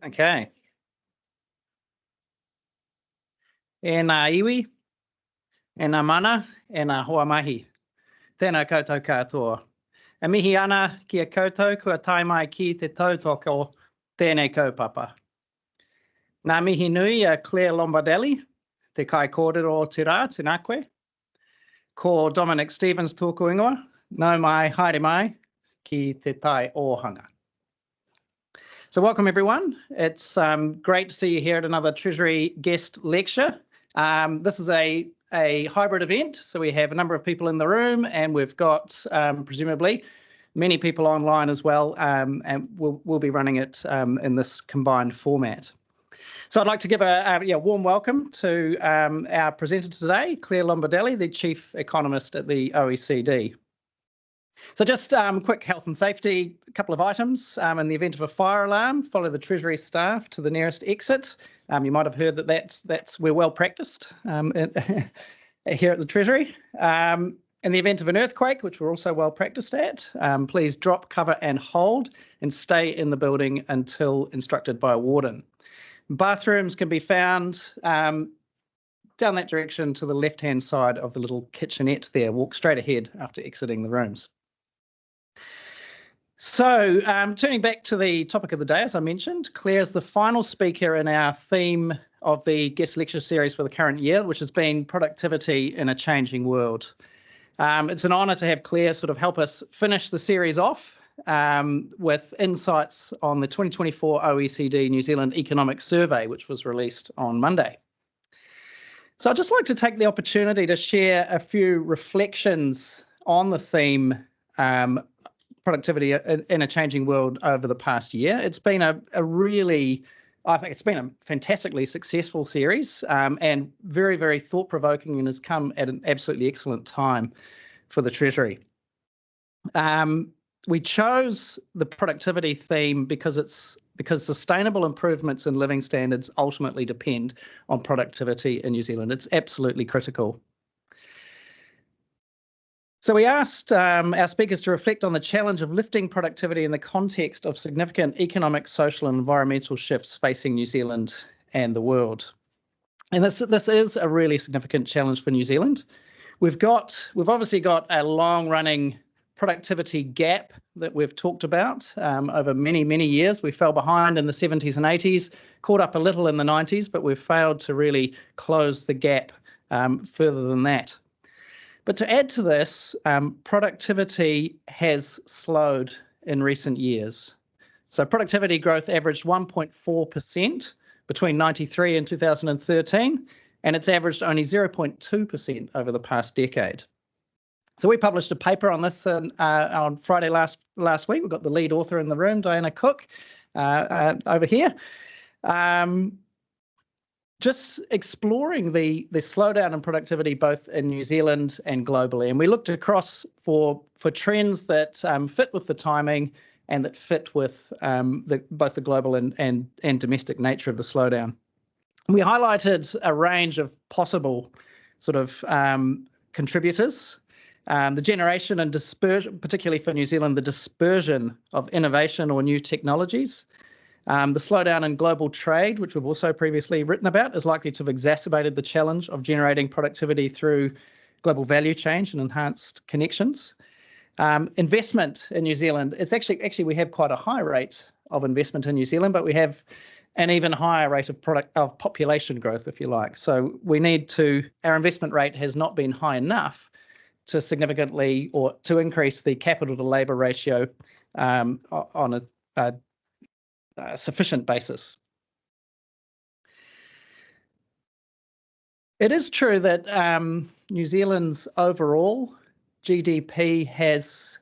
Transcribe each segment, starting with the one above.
Okay. E nā iwi, e nā mana, e nā hoa mahi. Tēnā koutou katoa. E mihi ana ki a koutou kua tai mai ki te tautoko tēnei kaupapa. Nā mihi nui a Clare Lombardelli, te kai kōrero o te rā, tēnā koe. Ko Dominic Stevens tōku ingoa, nau mai, haere mai, ki te tai ohanga. So welcome everyone. It's great to see you here at another Treasury guest lecture. This is a hybrid event, so we have a number of people in the room and we've got presumably many people online as well, and we'll be running it in this combined format. So I'd like to give a warm welcome to our presenter today, Clare Lombardelli, the Chief Economist at the OECD. So just quick health and safety, a couple of items. In the event of a fire alarm, follow the Treasury staff to the nearest exit. You might have heard that we're well practiced here at the Treasury. In the event of an earthquake, which we're also well practiced at, please drop, cover and hold and stay in the building until instructed by a warden. Bathrooms can be found down that direction to the left-hand side of the little kitchenette there. Walk straight ahead after exiting the rooms. So turning back to the topic of the day, as I mentioned, Claire's the final speaker in our theme of the guest lecture series for the current year, which has been productivity in a changing world. It's an honour to have Clare sort of help us finish the series off with insights on the 2024 OECD New Zealand Economic Survey, which was released on Monday. So I'd just like to take the opportunity to share a few reflections on the theme productivity in a changing world over the past year. It's been I think it's been a fantastically successful series and very, very thought-provoking and has come at an absolutely excellent time for the Treasury. We chose the productivity theme because sustainable improvements in living standards ultimately depend on productivity in New Zealand. It's absolutely critical. So we asked our speakers to reflect on the challenge of lifting productivity in the context of significant economic, social and environmental shifts facing New Zealand and the world. And this is a really significant challenge for New Zealand. We've obviously got a long-running productivity gap that we've talked about over many, many years. We fell behind in the 70s and 80s, caught up a little in the 90s, but we've failed to really close the gap further than that. But to add to this, productivity has slowed in recent years. So productivity growth averaged 1.4% between 93 and 2013, and it's averaged only 0.2% over the past decade. So we published a paper on this on Friday last week. We've got the lead author in the room, Diana Cook, over here. Just exploring the slowdown in productivity both in New Zealand and globally. And we looked across for trends that fit with the timing and that fit with both the global and domestic nature of the slowdown. We highlighted a range of possible sort of contributors. The generation and dispersion, particularly for New Zealand, the dispersion of innovation or new technologies. The slowdown in global trade, which we've also previously written about, is likely to have exacerbated the challenge of generating productivity through global value change and enhanced connections. Investment in New Zealand, it's actually we have quite a high rate of investment in New Zealand, but we have an even higher rate of population growth, if you like. So our investment rate has not been high enough to significantly or to increase the capital to labour ratio on a sufficient basis. It is true that New Zealand's overall GDP has,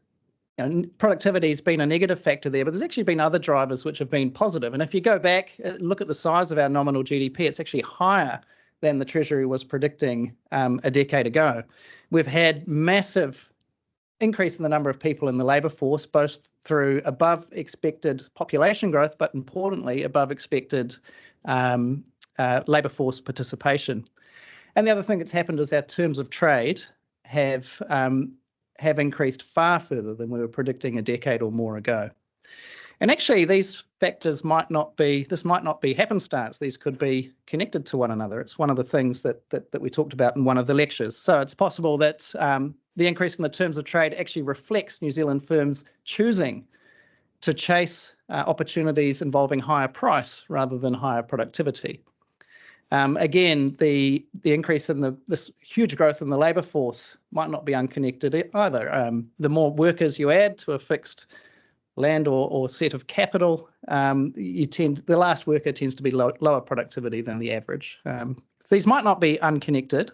productivity has been a negative factor there, but there's actually been other drivers which have been positive. And if you go back, look at the size of our nominal GDP, it's actually higher than the Treasury was predicting a decade ago. We've had massive increase in the number of people in the labour force, both through above expected population growth, but importantly, above expected labour force participation. And the other thing that's happened is our terms of trade have increased far further than we were predicting a decade or more ago. And actually, these factors might not be happenstance. These could be connected to one another. It's one of the things that we talked about in one of the lectures. So it's possible that the increase in the terms of trade actually reflects New Zealand firms choosing to chase opportunities involving higher price rather than higher productivity. Again, the increase in this huge growth in the labour force might not be unconnected either. The more workers you add to a fixed land or set of capital, the last worker tends to be lower productivity than the average. So these might not be unconnected,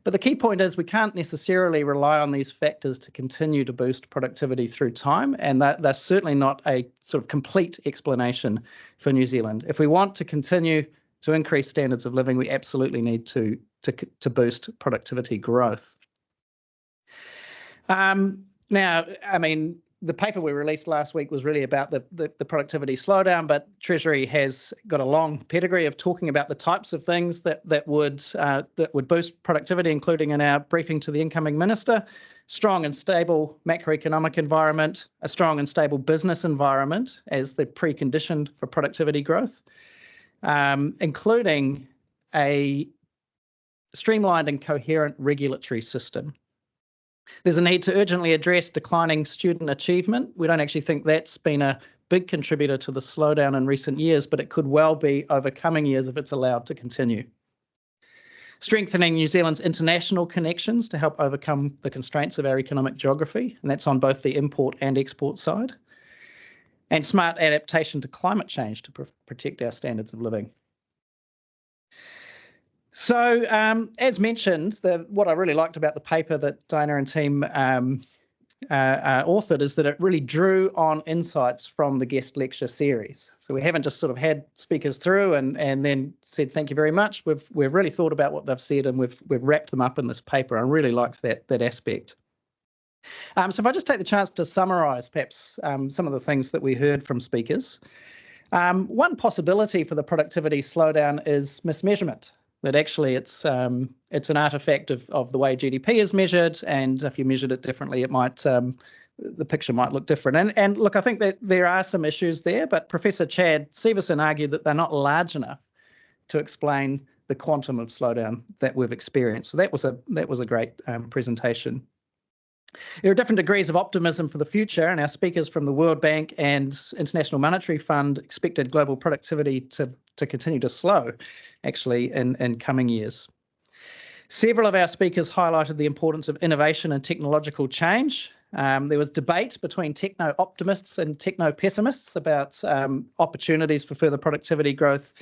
but the key point is we can't necessarily rely on these factors to continue to boost productivity through time, and they're certainly not a sort of complete explanation for New Zealand. If we want to continue to increase standards of living, we absolutely need to boost productivity growth. Now, I mean, the paper we released last week was really about the productivity slowdown, but Treasury has got a long pedigree of talking about the types of things that would boost productivity, including in our briefing to the incoming minister: strong and stable macroeconomic environment, a strong and stable business environment as the precondition for productivity growth, including a streamlined and coherent regulatory system. There's a need to urgently address declining student achievement. We don't actually think that's been a big contributor to the slowdown in recent years, but it could well be over coming years if it's allowed to continue. Strengthening New Zealand's international connections to help overcome the constraints of our economic geography, and that's on both the import and export side. And smart adaptation to climate change to protect our standards of living. So, as mentioned, what I really liked about the paper that Diana and team authored is that it really drew on insights from the guest lecture series. So we haven't just sort of had speakers through and then said thank you very much. We've really thought about what they've said, and we've wrapped them up in this paper. I really liked that aspect. So if I just take the chance to summarise perhaps some of the things that we heard from speakers. One possibility for the productivity slowdown is mismeasurement. That actually it's an artifact of the way GDP is measured, and if you measured it differently, it might the picture might look different. And look, I think that there are some issues there, but Professor Chad Severson argued that they're not large enough to explain the quantum of slowdown that we've experienced. So that was a great presentation. There are different degrees of optimism for the future, and our speakers from the World Bank and International Monetary Fund expected global productivity to continue to slow, actually, in coming years. Several of our speakers highlighted the importance of innovation and technological change. There was debate between techno-optimists and techno-pessimists about opportunities for further productivity growth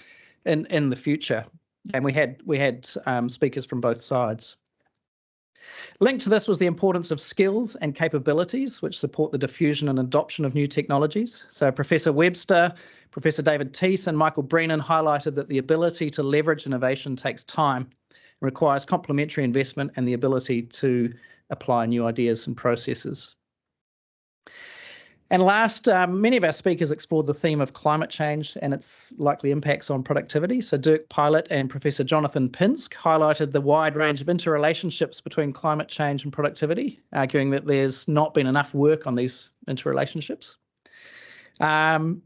in the future, and we had speakers from both sides. Linked to this was the importance of skills and capabilities which support the diffusion and adoption of new technologies. So Professor Webster, Professor David Teese and Michael Brennan highlighted that the ability to leverage innovation takes time, requires complementary investment and the ability to apply new ideas and processes. And last, many of our speakers explored the theme of climate change and its likely impacts on productivity. So Dirk Pilot and Professor Jonathan Pinsk highlighted the wide range of interrelationships between climate change and productivity, arguing that there's not been enough work on these interrelationships. And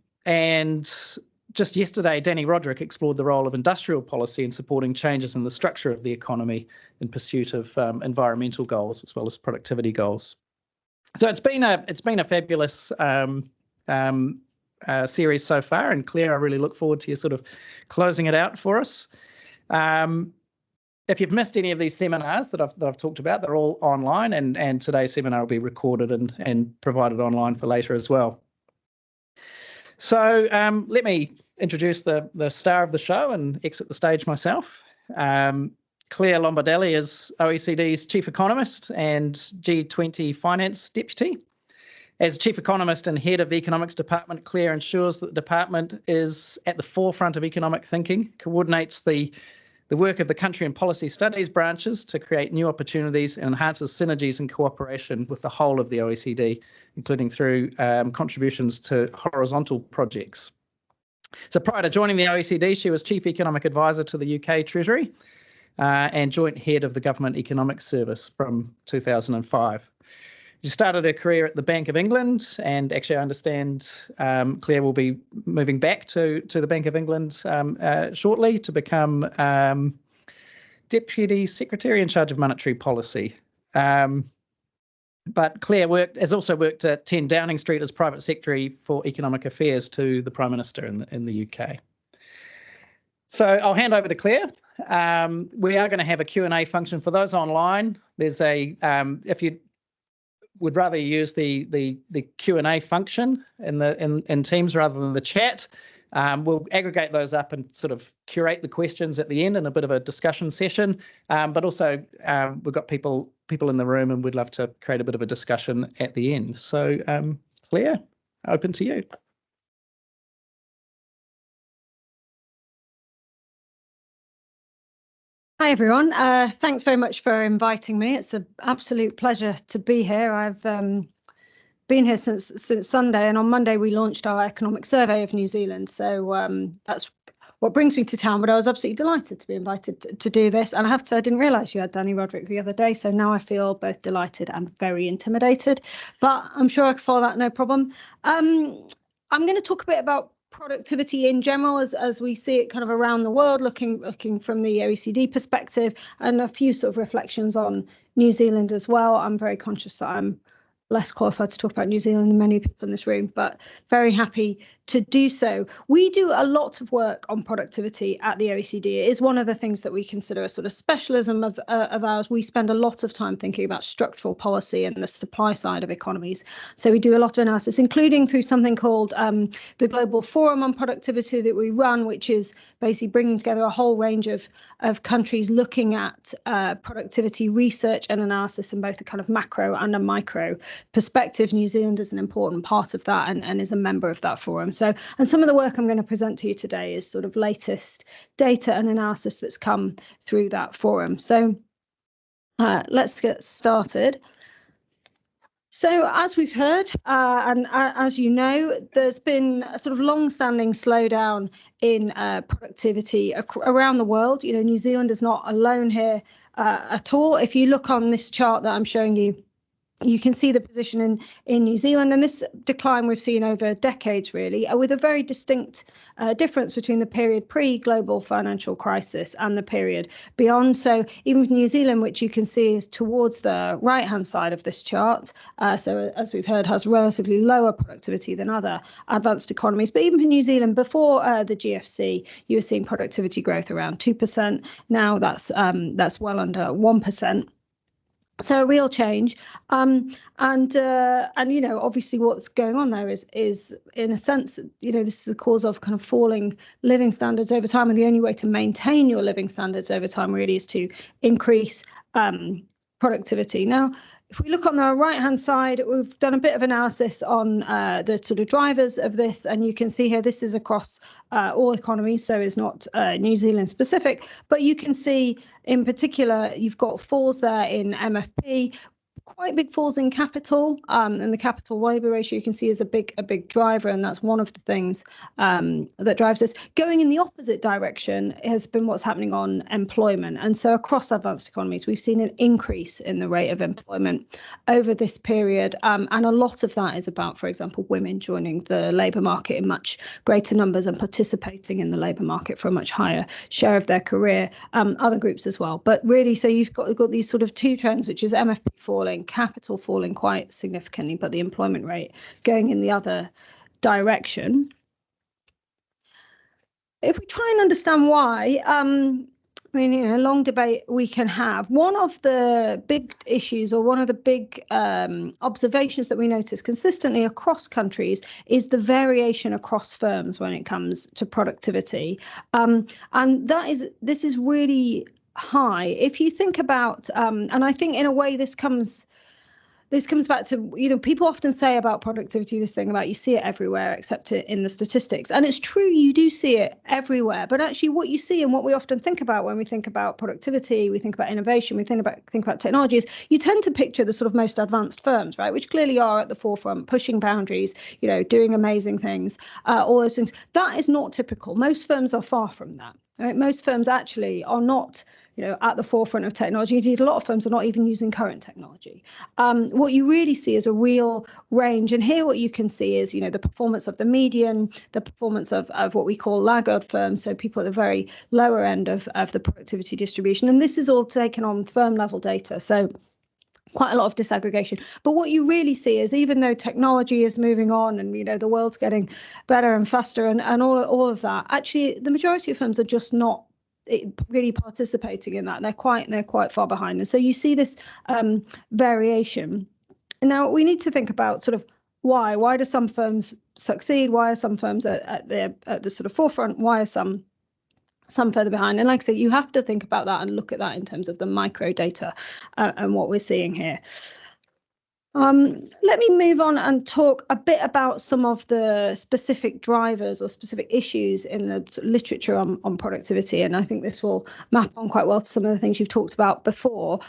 just yesterday, Danny Roderick explored the role of industrial policy in supporting changes in the structure of the economy in pursuit of environmental goals as well as productivity goals. So it's been a fabulous series so far, and Claire, I really look forward to you sort of closing it out for us. If you've missed any of these seminars that I've talked about, they're all online, and today's seminar will be recorded and provided online for later as well. So let me introduce the star of the show and exit the stage myself. Clare Lombardelli is OECD's Chief Economist and G20 Finance Deputy. As Chief Economist and Head of the Economics Department, Clare ensures that the department is at the forefront of economic thinking, coordinates the work of the country and policy studies branches to create new opportunities, and enhances synergies and cooperation with the whole of the OECD, including through contributions to horizontal projects. So prior to joining the OECD, she was Chief Economic Advisor to the UK Treasury. and joint head of the Government Economic Service from 2005. She started her career at the Bank of England, and actually I understand Claire will be moving back to the Bank of England shortly to become Deputy Secretary in charge of monetary policy. But Claire has also worked at 10 Downing Street as Private Secretary for Economic Affairs to the Prime Minister in the UK. So I'll hand over to Claire. We are going to have a Q&A function for those online. There's if you would rather use the Q&A function in Teams rather than the chat, we'll aggregate those up and sort of curate the questions at the end in a bit of a discussion session. But also we've got people in the room, and we'd love to create a bit of a discussion at the end. So Claire, open to you. Hi, everyone. Thanks very much for inviting me. It's an absolute pleasure to be here. I've been here since Sunday, and on Monday we launched our economic survey of New Zealand. So that's what brings me to town, but I was absolutely delighted to be invited to do this. And I have to say, I didn't realise you had Danny Roderick the other day, so now I feel both delighted and very intimidated, but I'm sure I can follow that no problem. I'm going to talk a bit about productivity in general as we see it kind of around the world, looking from the OECD perspective, and a few sort of reflections on New Zealand as well. I'm very conscious that I'm less qualified to talk about New Zealand than many people in this room, but very happy to do so. We do a lot of work on productivity at the OECD. It is one of the things that we consider a sort of specialism of ours. We spend a lot of time thinking about structural policy and the supply side of economies. So we do a lot of analysis, including through something called the Global Forum on Productivity that we run, which is basically bringing together a whole range of countries looking at productivity research and analysis in both a kind of macro and a micro perspective. New Zealand is an important part of that and is a member of that forum. So, and some of the work I'm going to present to you today is sort of latest data and analysis that's come through that forum. So let's get started. So as we've heard, and as you know, there's been a sort of long-standing slowdown in productivity around the world. You know, New Zealand is not alone here at all. If you look on this chart that I'm showing you, you can see the position in New Zealand, and this decline we've seen over decades, really, with a very distinct difference between the period pre-global financial crisis and the period beyond. So even with New Zealand, which you can see is towards the right-hand side of this chart, so as we've heard, has relatively lower productivity than other advanced economies. But even for New Zealand, before the GFC, you were seeing productivity growth around 2%. Now that's well under 1%. So a real change, and you know, obviously what's going on there is in a sense, you know, this is a cause of kind of falling living standards over time, and the only way to maintain your living standards over time really is to increase productivity. Now, if we look on the right-hand side, we've done a bit of analysis on the sort of drivers of this, and you can see here this is across all economies, so it's not New Zealand specific, but you can see in particular you've got falls there in MFP, quite big falls in capital, and the capital labour ratio you can see is a big driver, and that's one of the things that drives this. Going in the opposite direction has been what's happening on employment, and so across advanced economies we've seen an increase in the rate of employment over this period, and a lot of that is about, for example, women joining the labour market in much greater numbers and participating in the labour market for a much higher share of their career, other groups as well. But really, so you've got these sort of two trends, which is MFP falling, capital falling quite significantly, but the employment rate going in the other direction. If we try and understand why, I mean, you know, a long debate we can have. One of the big issues, or one of the big observations that we notice consistently across countries, is the variation across firms when it comes to productivity, and this is really high. If you think about, and I think in a way this comes back to, you know, people often say about productivity this thing about you see it everywhere except in the statistics, and it's true, you do see it everywhere, but actually what you see and what we often think about when we think about productivity, we think about innovation, we think about technologies, you tend to picture the sort of most advanced firms, right, which clearly are at the forefront, pushing boundaries, you know, doing amazing things, all those things. That is not typical. Most firms are far from that. Right? Most firms actually are not, at the forefront of technology. Indeed, a lot of firms are not even using current technology. What you really see is a real range. And here what you can see is, the performance of the median, the performance of what we call laggard firms, so people at the very lower end of the productivity distribution. And this is all taken on firm level data. So quite a lot of disaggregation. But what you really see is, even though technology is moving on and the world's getting better and faster and all of that, actually the majority of firms are just not really participating in that. They're quite far behind. And so you see this variation. And now we need to think about sort of why do some firms succeed? Why are some firms at the sort of forefront? Why are some further behind? And like I say, you have to think about that and look at that in terms of the micro data and what we're seeing here. Let me move on and talk a bit about some of the specific drivers or specific issues in the literature on productivity. And I think this will map on quite well to some of the things you've talked about before.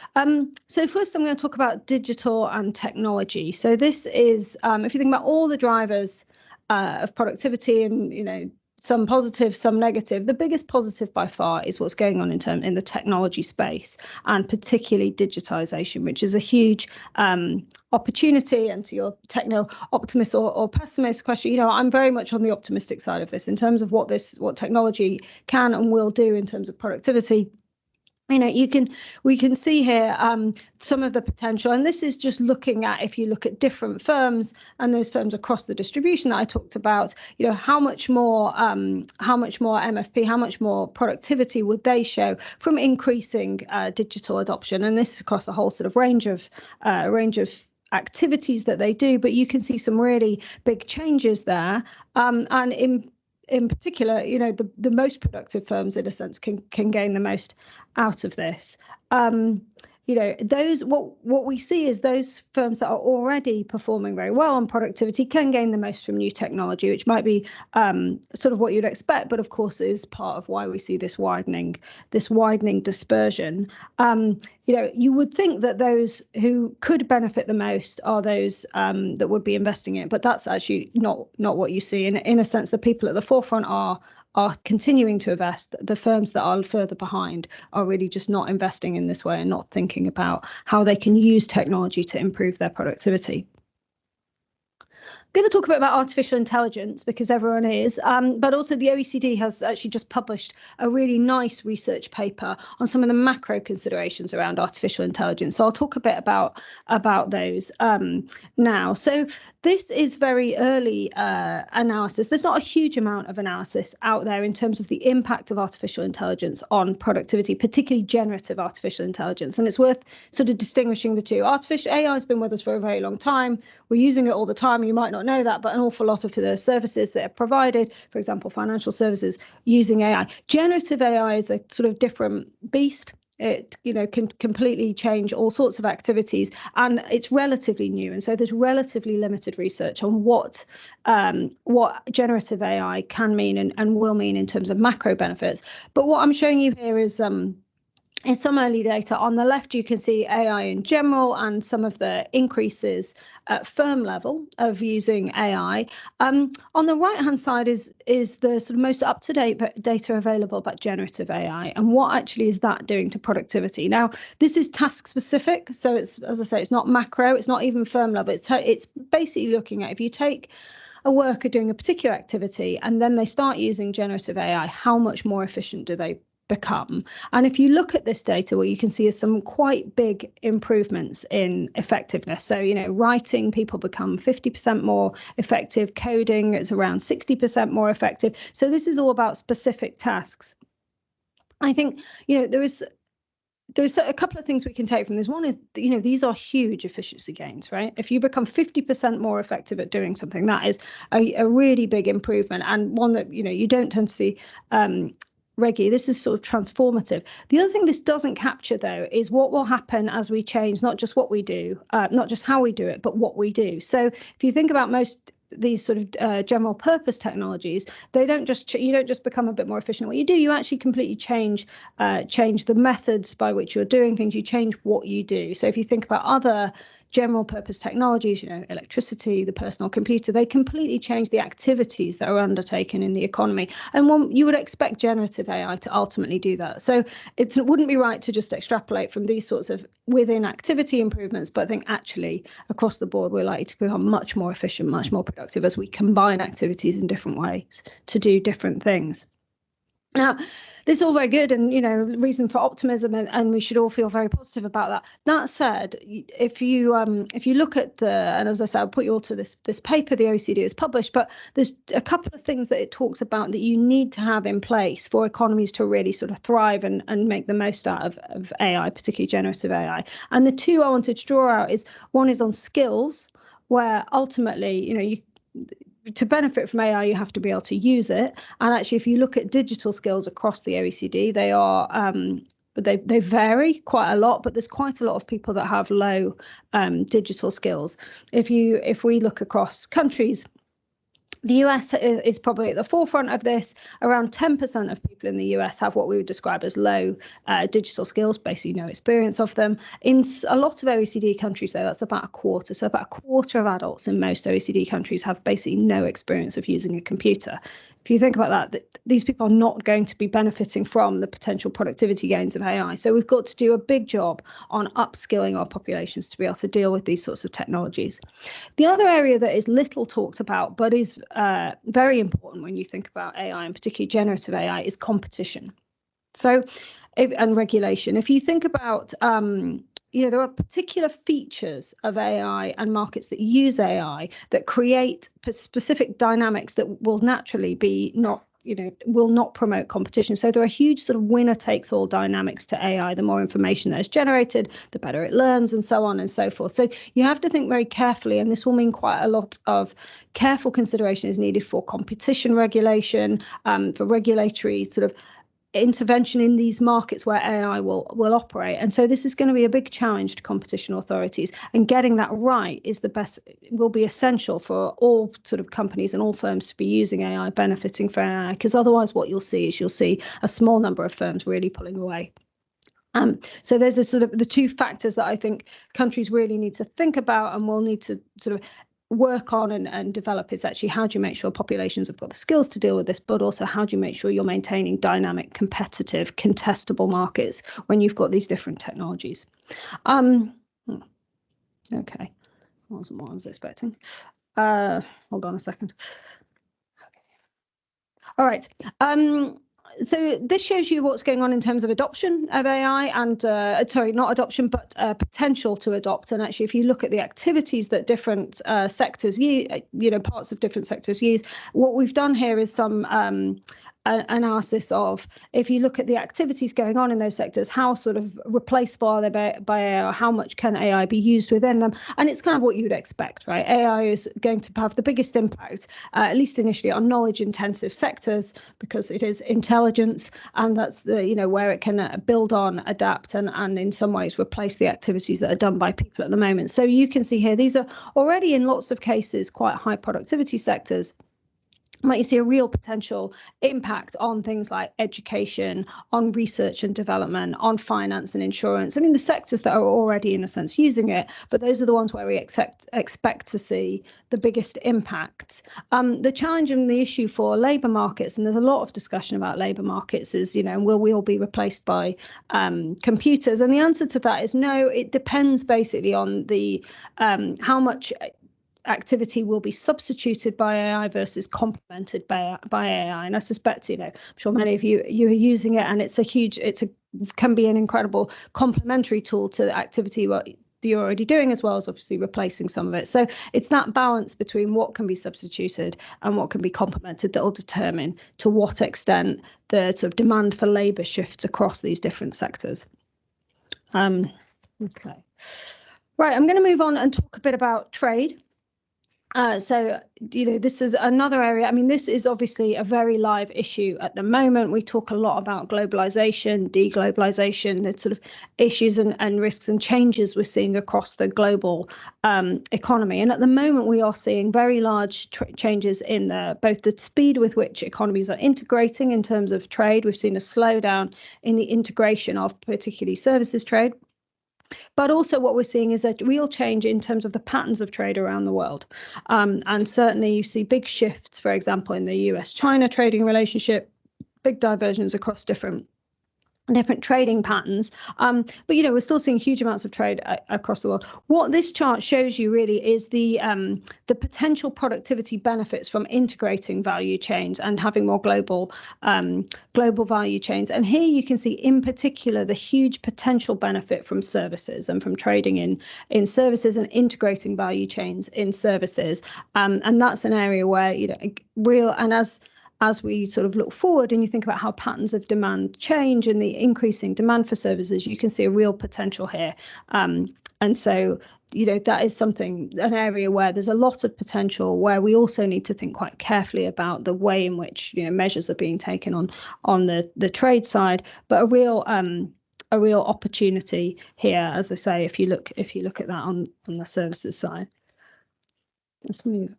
So first, I'm going to talk about digital and technology. So this is, if you think about all the drivers of productivity, and some positive, some negative. The biggest positive by far is what's going on in the technology space, and particularly digitization, which is a huge opportunity. And to your techno optimist or pessimist question, I'm very much on the optimistic side of this in terms of what technology can and will do in terms of productivity. We can see here some of the potential, and this is just looking at, if you look at different firms and those firms across the distribution that I talked about, how much more MFP, how much more productivity would they show from increasing digital adoption, and this is across a whole sort of range of activities that they do. But you can see some really big changes there, and in particular, the most productive firms, in a sense, can gain the most out of this. What we see is those firms that are already performing very well on productivity can gain the most from new technology, which might be sort of what you'd expect, but of course is part of why we see this widening dispersion. You would think that those who could benefit the most are those that would be investing in it, but that's actually not what you see. In a sense, the people at the forefront are continuing to invest. The firms that are further behind are really just not investing in this way and not thinking about how they can use technology to improve their productivity. I'm going to talk a bit about artificial intelligence because everyone is, but also the OECD has actually just published a really nice research paper on some of the macro considerations around artificial intelligence. So I'll talk a bit about those now. So this is very early analysis. There's not a huge amount of analysis out there in terms of the impact of artificial intelligence on productivity, particularly generative artificial intelligence. And it's worth sort of distinguishing the two. Artificial AI has been with us for a very long time. We're using it all the time. You might not know that, but an awful lot of the services that are provided, for example, financial services, using AI. Generative AI is a sort of different beast. It can completely change all sorts of activities, and it's relatively new, and so there's relatively limited research on what generative AI can mean and will mean in terms of macro benefits. But what I'm showing you here is some early data. On the left, you can see AI in general and some of the increases at firm level of using AI. On the right-hand side is the sort of most up-to-date data available about generative AI and what actually is that doing to productivity. Now, this is task-specific, so it's, as I say, it's not macro, it's not even firm level. It's basically looking at, if you take a worker doing a particular activity and then they start using generative AI, how much more efficient do they become? And if you look at this data, what you can see is some quite big improvements in effectiveness. So, writing, people become 50% more effective. Coding is around 60% more effective. So this is all about specific tasks. I think, there's a couple of things we can take from this. One is, these are huge efficiency gains, right? If you become 50% more effective at doing something, that is a really big improvement, and one that, you don't tend to see regularly. This is sort of transformative. The other thing this doesn't capture, though, is what will happen as we change not just what we do, not just how we do it, but what we do. So if you think about most these sort of general purpose technologies, you don't just become a bit more efficient. What you do, you actually completely change the methods by which you're doing things. You change what you do. So if you think about other general purpose technologies, electricity, the personal computer, they completely change the activities that are undertaken in the economy. And you would expect generative AI to ultimately do that. So it wouldn't be right to just extrapolate from these sorts of within activity improvements, but I think actually across the board, we're likely to become much more efficient, much more productive as we combine activities in different ways to do different things. Now, this is all very good and, reason for optimism, and we should all feel very positive about that. That said, if you look at and as I said, I'll put you all to this paper the OECD has published, but there's a couple of things that it talks about that you need to have in place for economies to really sort of thrive and make the most out of AI, particularly generative AI. And the two I wanted to draw out is one is on skills, where ultimately, to benefit from AI, you have to be able to use it. And actually, if you look at digital skills across the OECD, they are they vary quite a lot, but there's quite a lot of people that have low digital skills. If we look across countries, the US is probably at the forefront of this. Around 10% of people in the US have what we would describe as low digital skills, basically no experience of them. In a lot of OECD countries, though, that's about a quarter. So about a quarter of adults in most OECD countries have basically no experience of using a computer. If you think about that, these people are not going to be benefiting from the potential productivity gains of AI. So we've got to do a big job on upskilling our populations to be able to deal with these sorts of technologies. The other area that is little talked about, but is very important when you think about AI, and particularly generative AI, is competition. So, and regulation. If you think about there are particular features of AI and markets that use AI that create specific dynamics that will naturally will not promote competition. So there are huge sort of winner takes all dynamics to AI. The more information that is generated, the better it learns, and so on and so forth. So you have to think very carefully, and this will mean quite a lot of careful consideration is needed for competition regulation, for regulatory sort of intervention in these markets where AI will operate. And so this is going to be a big challenge to competition authorities, and getting that right will be essential for all sort of companies and all firms to be using AI, benefiting from AI, because otherwise what you'll see a small number of firms really pulling away. So there's a sort of the two factors that I think countries really need to think about and will need to sort of work on and develop is actually how do you make sure populations have got the skills to deal with this, but also how do you make sure you're maintaining dynamic, competitive, contestable markets when you've got these different technologies. Okay, wasn't what I was expecting. Hold on a second. Okay. All right. So this shows you what's going on in terms of adoption of AI and, sorry, not adoption, but potential to adopt. And actually, if you look at the activities that different sectors use, parts of different sectors use, what we've done here is some analysis of, if you look at the activities going on in those sectors, how sort of replaceable are they by AI, or how much can AI be used within them? And it's kind of what you would expect, right? AI is going to have the biggest impact, at least initially, on knowledge-intensive sectors, because it is intelligence, and that's the where it can build on, adapt, and in some ways replace the activities that are done by people at the moment. So you can see here, these are already in lots of cases quite high productivity sectors. Might you see a real potential impact on things like education, on research and development, on finance and insurance? I mean, the sectors that are already, in a sense, using it, but those are the ones where we expect to see the biggest impact. The challenge and the issue for labour markets, and there's a lot of discussion about labour markets, is, will we all be replaced by computers? And the answer to that is no. It depends basically on the how much activity will be substituted by AI versus complemented by AI. And I suspect, I'm sure many of you are using it, and can be an incredible complementary tool to the activity what you're already doing, as well as obviously replacing some of it. So it's that balance between what can be substituted and what can be complemented that will determine to what extent the sort of demand for labour shifts across these different sectors. Okay. Right, I'm going to move on and talk a bit about trade. So, this is another area. I mean, this is obviously a very live issue at the moment. We talk a lot about globalization, deglobalization, the sort of issues and risks and changes we're seeing across the global economy. And at the moment, we are seeing very large changes in both the speed with which economies are integrating in terms of trade. We've seen a slowdown in the integration of particularly services trade. But also what we're seeing is a real change in terms of the patterns of trade around the world. And certainly you see big shifts, for example, in the US-China trading relationship, big diversions across different trading patterns, but we're still seeing huge amounts of trade across the world. What this chart shows you really is the potential productivity benefits from integrating value chains and having more global value chains. And here you can see in particular the huge potential benefit from services and from trading in services and integrating value chains in services. And that's an area where as we sort of look forward and you think about how patterns of demand change and the increasing demand for services, you can see a real potential here. And so, that is an area where there's a lot of potential, where we also need to think quite carefully about the way in which, measures are being taken on the trade side, but a real opportunity here, as I say, if you look at that on the services side. Let's move.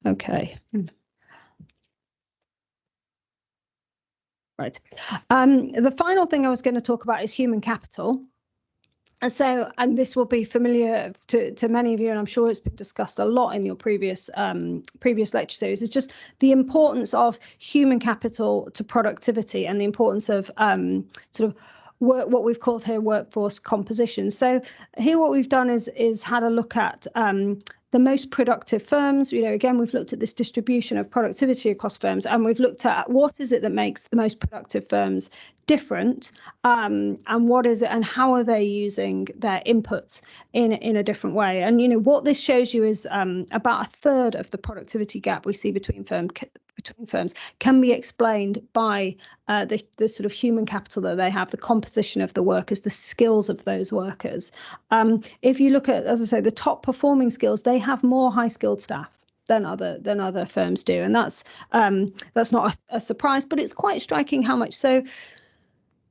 Okay. Right. The final thing I was going to talk about is human capital. And this will be familiar to many of you, and I'm sure it's been discussed a lot in your previous lecture series. It's just the importance of human capital to productivity and the importance of sort of what we've called here workforce composition. So here what we've done is had a look at the most productive firms. Again, we've looked at this distribution of productivity across firms, and we've looked at what is it that makes the most productive firms different, and what is it, and how are they using their inputs in a different way. And what this shows you is about a third of the productivity gap we see between firms can be explained by the sort of human capital that they have, the composition of the workers, the skills of those workers. If you look at, as I say, the top performing skills, they have more high-skilled staff than other firms do, and that's not a surprise, but it's quite striking how much so.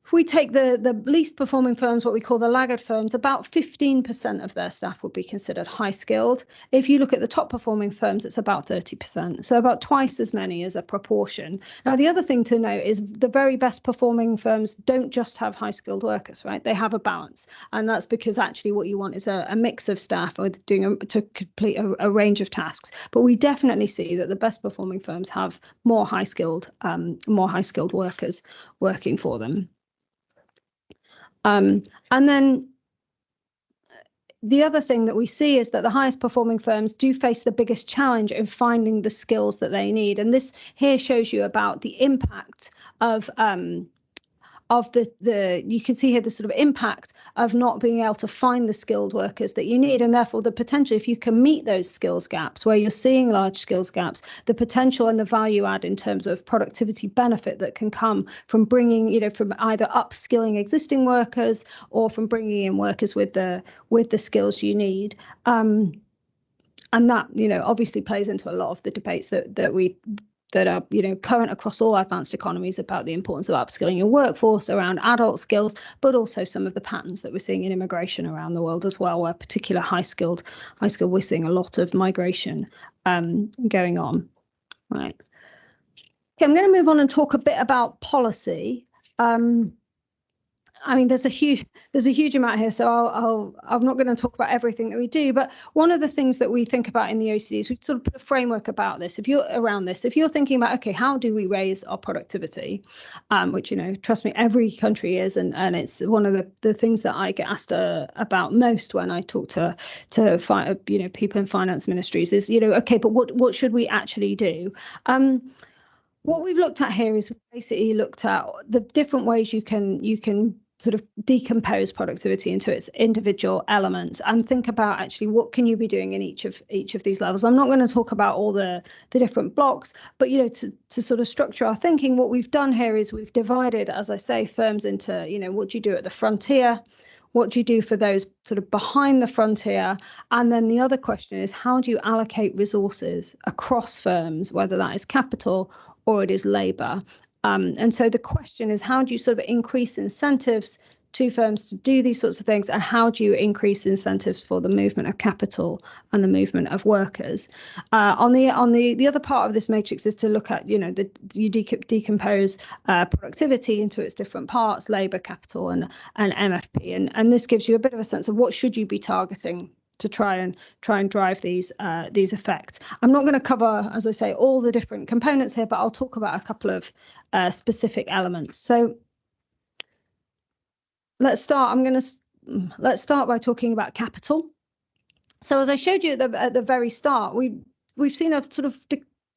If we take the least performing firms, what we call the laggard firms, about 15% of their staff would be considered high skilled. If you look at the top performing firms, it's about 30%, so about twice as many as a proportion. Now, the other thing to note is the very best performing firms don't just have high skilled workers, right? They have a balance, and that's because actually what you want is a mix of staff to complete a range of tasks. But we definitely see that the best performing firms have more high skilled workers working for them. And then the other thing that we see is that the highest performing firms do face the biggest challenge in finding the skills that they need. And this here shows you about the impact of you can see here the sort of impact of not being able to find the skilled workers that you need, and therefore the potential, if you can meet those skills gaps where you're seeing large skills gaps, the potential and the value add in terms of productivity benefit that can come from bringing, from either upskilling existing workers or from bringing in workers with the skills you need. And that, obviously plays into a lot of the debates that are current across all advanced economies about the importance of upskilling your workforce around adult skills, but also some of the patterns that we're seeing in immigration around the world as well, where particular high skilled we're seeing a lot of migration going on. Right. Okay, I'm going to move on and talk a bit about policy. There's a huge amount here, so I'm not going to talk about everything that we do. But one of the things that we think about in the OECD is we sort of put a framework about this. If you're thinking about, okay, how do we raise our productivity, which trust me, every country is, and it's one of the things that I get asked about most when I talk to people in finance ministries is okay, but what should we actually do? What we've looked at here is we basically looked at the different ways you can sort of decompose productivity into its individual elements and think about actually what can you be doing in each of these levels. I'm not going to talk about all the different blocks, but to sort of structure our thinking, what we've done here is we've divided, as I say, firms into what do you do at the frontier, what do you do for those sort of behind the frontier, and then the other question is how do you allocate resources across firms, whether that is capital or it is labour. And so the question is, how do you sort of increase incentives to firms to do these sorts of things, and how do you increase incentives for the movement of capital and the movement of workers? On the other part of this matrix is to look at, you decompose productivity into its different parts, labour, capital, and MFP, and this gives you a bit of a sense of what should you be targeting to try and drive these effects. I'm not going to cover, as I say, all the different components here, but I'll talk about a couple of specific elements. So let's start. Let's start by talking about capital. So as I showed you at the very start, we've seen a sort of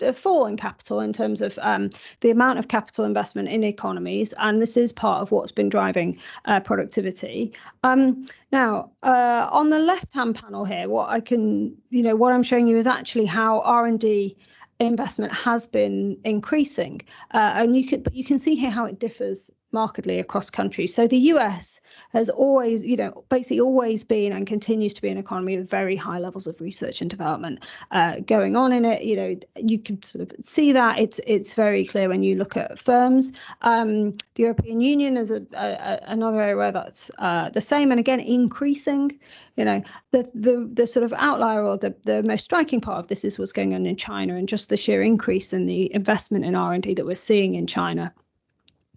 a fall in capital in terms of the amount of capital investment in economies, and this is part of what's been driving productivity. Now, on the left-hand panel here, what I'm showing you is actually how R&D investment has been increasing, and you can see here how it differs markedly across countries. So the US has always, basically always been and continues to be an economy with very high levels of research and development going on in it. You can sort of see that it's very clear when you look at firms. The European Union is another area where that's the same, and again increasing. The sort of outlier, or the most striking part of this is what's going on in China, and just the sheer increase in the investment in R&D that we're seeing in China.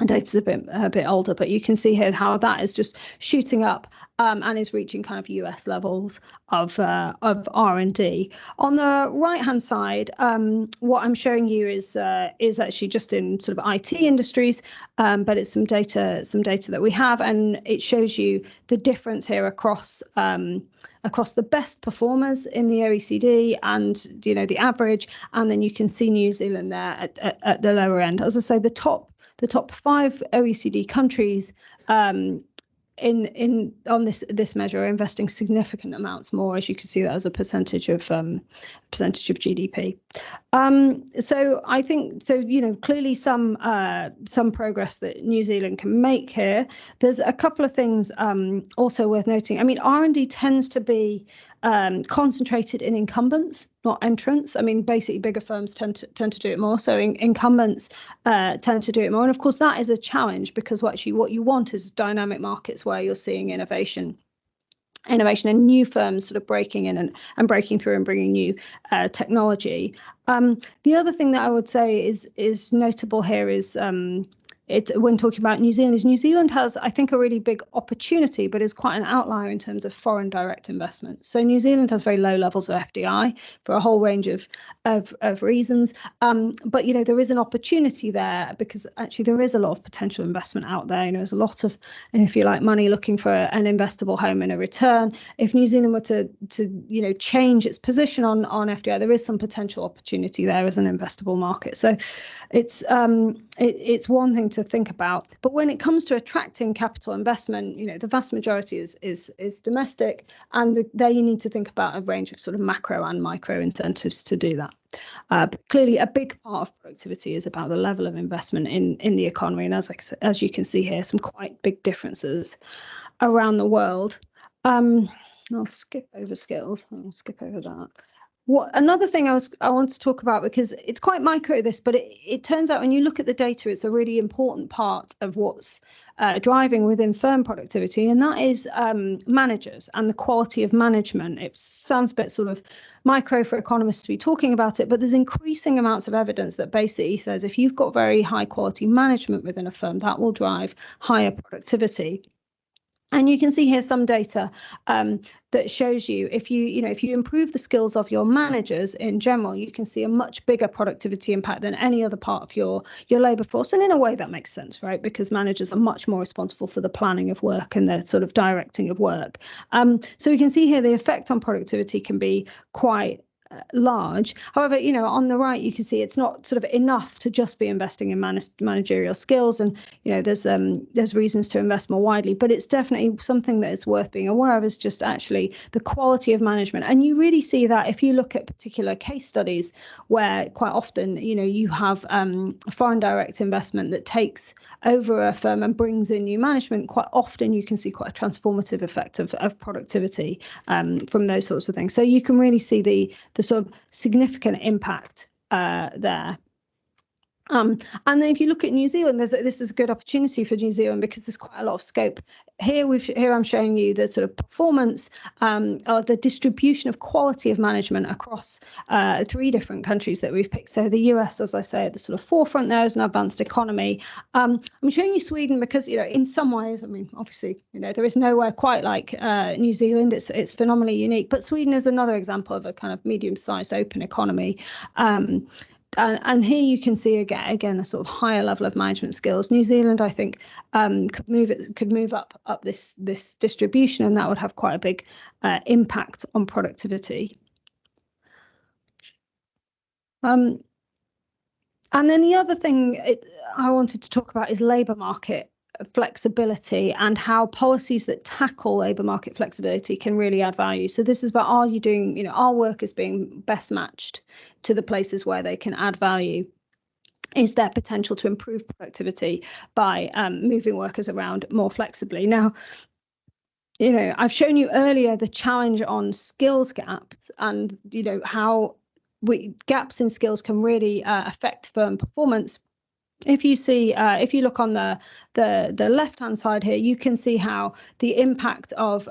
And data's a bit older, but you can see here how that is just shooting up and is reaching kind of US levels of R&D. On the right-hand side, what I'm showing you is actually just in sort of IT industries, but it's some data that we have, and it shows you the difference here across the best performers in the OECD and the average, and then you can see New Zealand there at the lower end. As I say, the top 5 OECD countries on this measure are investing significant amounts more, as you can see that as a percentage of GDP. So I think clearly some progress that New Zealand can make here. There's a couple of things also worth noting. I mean, R&D tends to be concentrated in incumbents, not entrants. I mean, basically bigger firms tend to do it more. So incumbents tend to do it more. And of course, that is a challenge, because what you want is dynamic markets where you're seeing innovation and new firms sort of breaking in and breaking through and bringing new technology. The other thing that I would say is notable here is when talking about New Zealand has, I think, a really big opportunity, but is quite an outlier in terms of foreign direct investment. So New Zealand has very low levels of FDI for a whole range of reasons. But there is an opportunity there, because actually there is a lot of potential investment out there. There's a lot of, if you like, money looking for an investable home and a return. If New Zealand were to change its position on FDI, there is some potential opportunity there as an investable market. So it's one thing to think about, but when it comes to attracting capital investment, the vast majority is domestic, and there you need to think about a range of sort of macro and micro incentives to do that. But clearly, a big part of productivity is about the level of investment in the economy, and as you can see here, some quite big differences around the world. I'll skip over skills. I'll skip over that. Another thing I want to talk about, because it's quite micro this, but it turns out when you look at the data, it's a really important part of what's driving within firm productivity, and that is managers and the quality of management. It sounds a bit sort of micro for economists to be talking about it, but there's increasing amounts of evidence that basically says if you've got very high quality management within a firm, that will drive higher productivity. And you can see here some data that shows you if you improve the skills of your managers in general, you can see a much bigger productivity impact than any other part of your labour force. And in a way that makes sense, right? Because managers are much more responsible for the planning of work and the sort of directing of work. So we can see here the effect on productivity can be quite large. However, on the right, you can see it's not sort of enough to just be investing in managerial skills, and there's reasons to invest more widely, but it's definitely something that is worth being aware of, is just actually the quality of management. And you really see that if you look at particular case studies where quite often you have foreign direct investment that takes over a firm and brings in new management. Quite often you can see quite a transformative effect of productivity from those sorts of things. So you can really see the sort of significant impact there. And then if you look at New Zealand, this is a good opportunity for New Zealand because there's quite a lot of scope. Here I'm showing you the sort of performance or the distribution of quality of management across 3 different countries that we've picked. So the US, as I say, at the sort of forefront there as an advanced economy. I'm showing you Sweden because, in some ways, I mean, obviously, there is nowhere quite like New Zealand. It's phenomenally unique. But Sweden is another example of a kind of medium-sized open economy. And here you can see again a sort of higher level of management skills. New Zealand, I think, could move up this distribution, and that would have quite a big impact on productivity. And then the other thing I wanted to talk about is labour market flexibility and how policies that tackle labour market flexibility can really add value. So this is about, are you doing, our workers being best matched to the places where they can add value? Is there potential to improve productivity by moving workers around more flexibly? Now, I've shown you earlier the challenge on skills gaps and, how gaps in skills can really affect firm performance. If you look on the left-hand side here, you can see how the impact of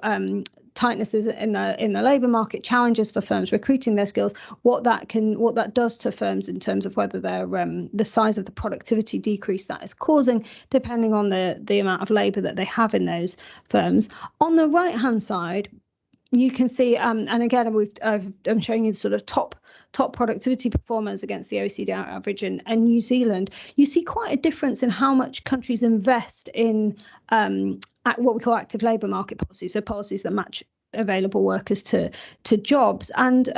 tightnesses in the labour market challenges for firms recruiting their skills, what that does to firms in terms of whether they're the size of the productivity decrease that is causing, depending on the amount of labour that they have in those firms. On the right-hand side, you can see, and again, I'm showing you the sort of top productivity performers against the OECD average and New Zealand. You see quite a difference in how much countries invest in what we call active labour market policies, so policies that match available workers to jobs. And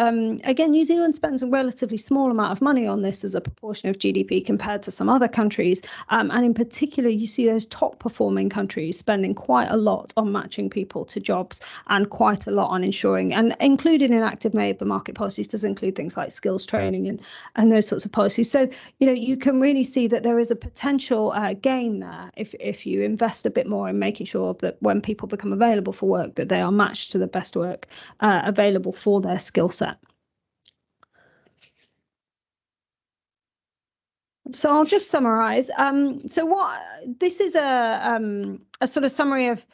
again, New Zealand spends a relatively small amount of money on this as a proportion of GDP compared to some other countries. And in particular, you see those top performing countries spending quite a lot on matching people to jobs and quite a lot on ensuring, and included in active labour market policies does include things like skills training and those sorts of policies. So, you can really see that there is a potential gain there if you invest a bit more in making sure that when people become available for work, that they are matched to the best work available for their skill set. So I'll just summarize. So this is a sort of summary of,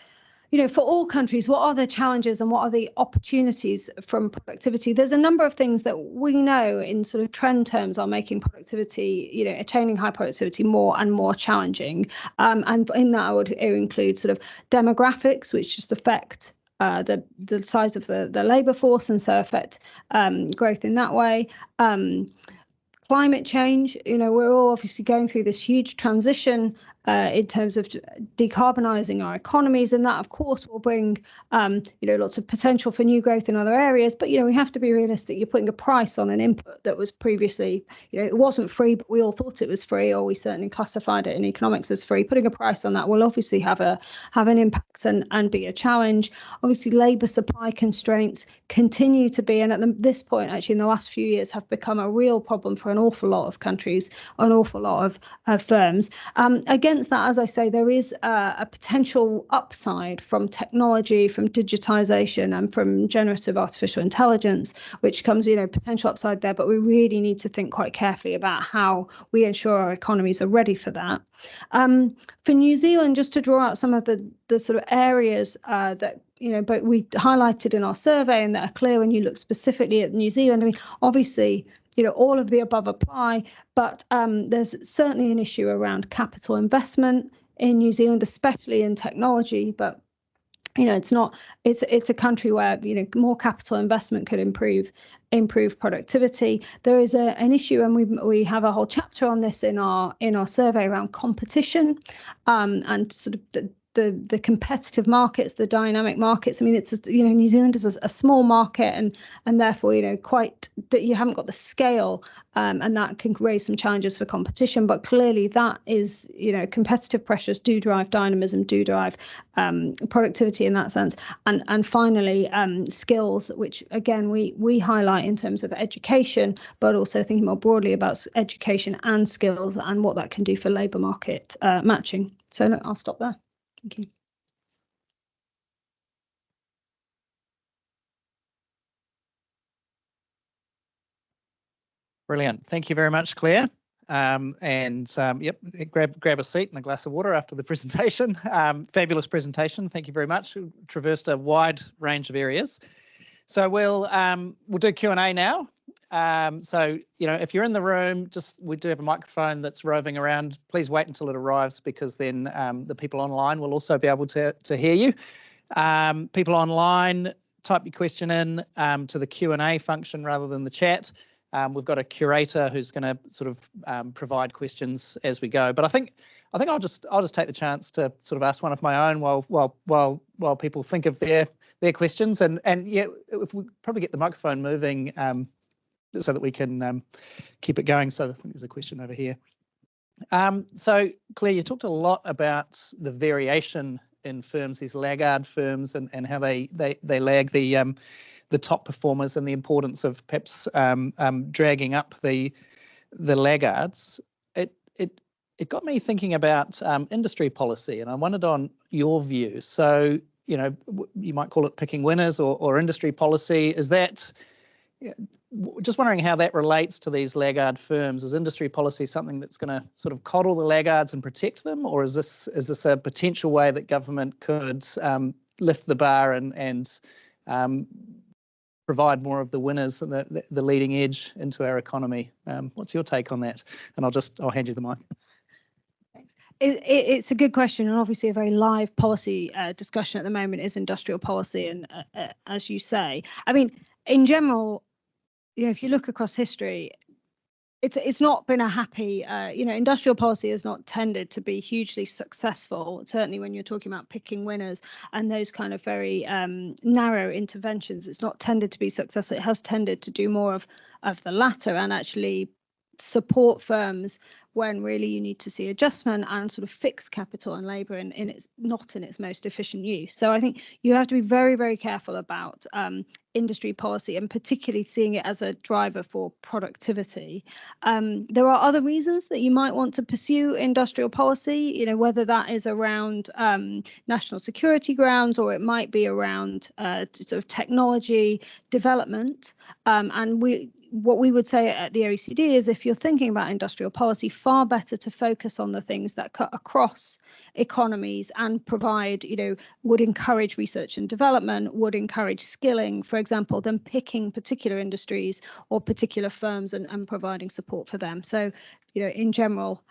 for all countries, what are the challenges and what are the opportunities from productivity? There's a number of things that we know in sort of trend terms are making productivity, attaining high productivity more and more challenging. And in that, I would include sort of demographics, which just affect the size of the labour force and so affect growth in that way. Climate change, we're all obviously going through this huge transition in terms of decarbonising our economies, and that, of course, will bring lots of potential for new growth in other areas. But we have to be realistic. You're putting a price on an input that was previously, it wasn't free, but we all thought it was free, or we certainly classified it in economics as free. Putting a price on that will obviously have an impact and be a challenge. Obviously, labour supply constraints continue to be, and at this point, actually, in the last few years, have become a real problem for an awful lot of countries, an awful lot of firms. Against that, as I say, there is a potential upside from technology, from digitization, and from generative artificial intelligence, which comes, potential upside there. But we really need to think quite carefully about how we ensure our economies are ready for that. For New Zealand, just to draw out some of the sort of areas that but we highlighted in our survey and that are clear when you look specifically at New Zealand. I mean, obviously, all of the above apply, but there's certainly an issue around capital investment in New Zealand, especially in technology. But it's a country where more capital investment could improve productivity. There is an issue, and we have a whole chapter on this in our survey around competition and sort of the competitive markets, the dynamic markets. I mean, it's New Zealand is a small market, and therefore you haven't got the scale, and that can raise some challenges for competition. But clearly, that is competitive pressures do drive dynamism, do drive productivity in that sense. And finally, skills, which again we highlight in terms of education, but also thinking more broadly about education and skills and what that can do for labour market matching. So I'll stop there. Thank you. Brilliant. Thank you very much, Claire. Yep, grab a seat and a glass of water after the presentation. Fabulous presentation. Thank you very much. Traversed a wide range of areas. So we'll do Q&A now. So, you know, if you're in the room, we do have a microphone that's roving around. Please wait until it arrives, because then the people online will also be able to hear you. People online, type your question in to the Q&A function rather than the chat. We've got a curator who's going to sort of provide questions as we go. But I think I'll just take the chance to sort of ask one of my own while people think of their questions. And yeah, if we probably get the microphone moving so that we can keep it going. So I think there's a question over here. So Claire, you talked a lot about the variation in firms, these laggard firms, and how they lag the top performers, and the importance of perhaps dragging up the laggards. It got me thinking about industry policy, and I wondered on your view. So, you know, you might call it picking winners or industry policy. Is that, just wondering how that relates to these laggard firms? Is industry policy something that's going to sort of coddle the laggards and protect them, or is this a potential way that government could lift the bar and provide more of the winners and the leading edge into our economy? What's your take on that? And I'll hand you the mic. Thanks. It's a good question, and obviously a very live policy discussion at the moment is industrial policy. And as you say, I mean, in general, you know, if you look across history, it's not been a happy, industrial policy has not tended to be hugely successful, certainly when you're talking about picking winners and those kind of very narrow interventions. It's not tended to be successful. It has tended to do more of the latter, and actually support firms when really you need to see adjustment and sort of fix capital and labour not in its most efficient use. So I think you have to be very, very careful about industry policy, and particularly seeing it as a driver for productivity. There are other reasons that you might want to pursue industrial policy, you know, whether that is around national security grounds, or it might be around sort of technology development. What we would say at the OECD is, if you're thinking about industrial policy, far better to focus on the things that cut across economies and provide, you know, would encourage research and development, would encourage skilling, for example, than picking particular industries or particular firms and providing support for them. So, you know, in general,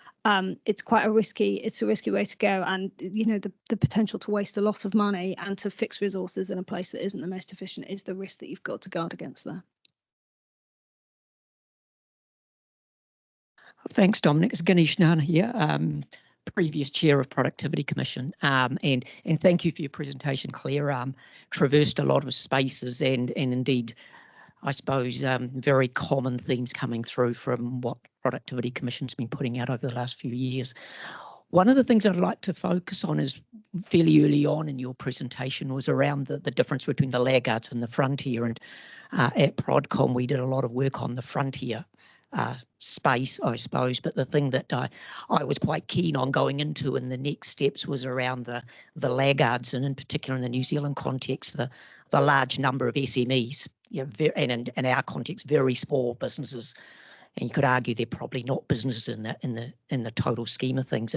it's a risky way to go, and you know, the potential to waste a lot of money and to fix resources in a place that isn't the most efficient is the risk that you've got to guard against there. Thanks, Dominic. It's Ganesh Nana here, previous chair of Productivity Commission, and thank you for your presentation, Claire. Traversed a lot of spaces and indeed, I suppose, very common themes coming through from what Productivity Commission's been putting out over the last few years. One of the things I'd like to focus on is fairly early on in your presentation was around the difference between the laggards and the frontier. And at ProdCom, we did a lot of work on the frontier space, I suppose, but the thing that I was quite keen on going into in the next steps was around the laggards, and in particular in the New Zealand context, the large number of SMEs, you know, and in our context, very small businesses, and you could argue they're probably not businesses in the total scheme of things.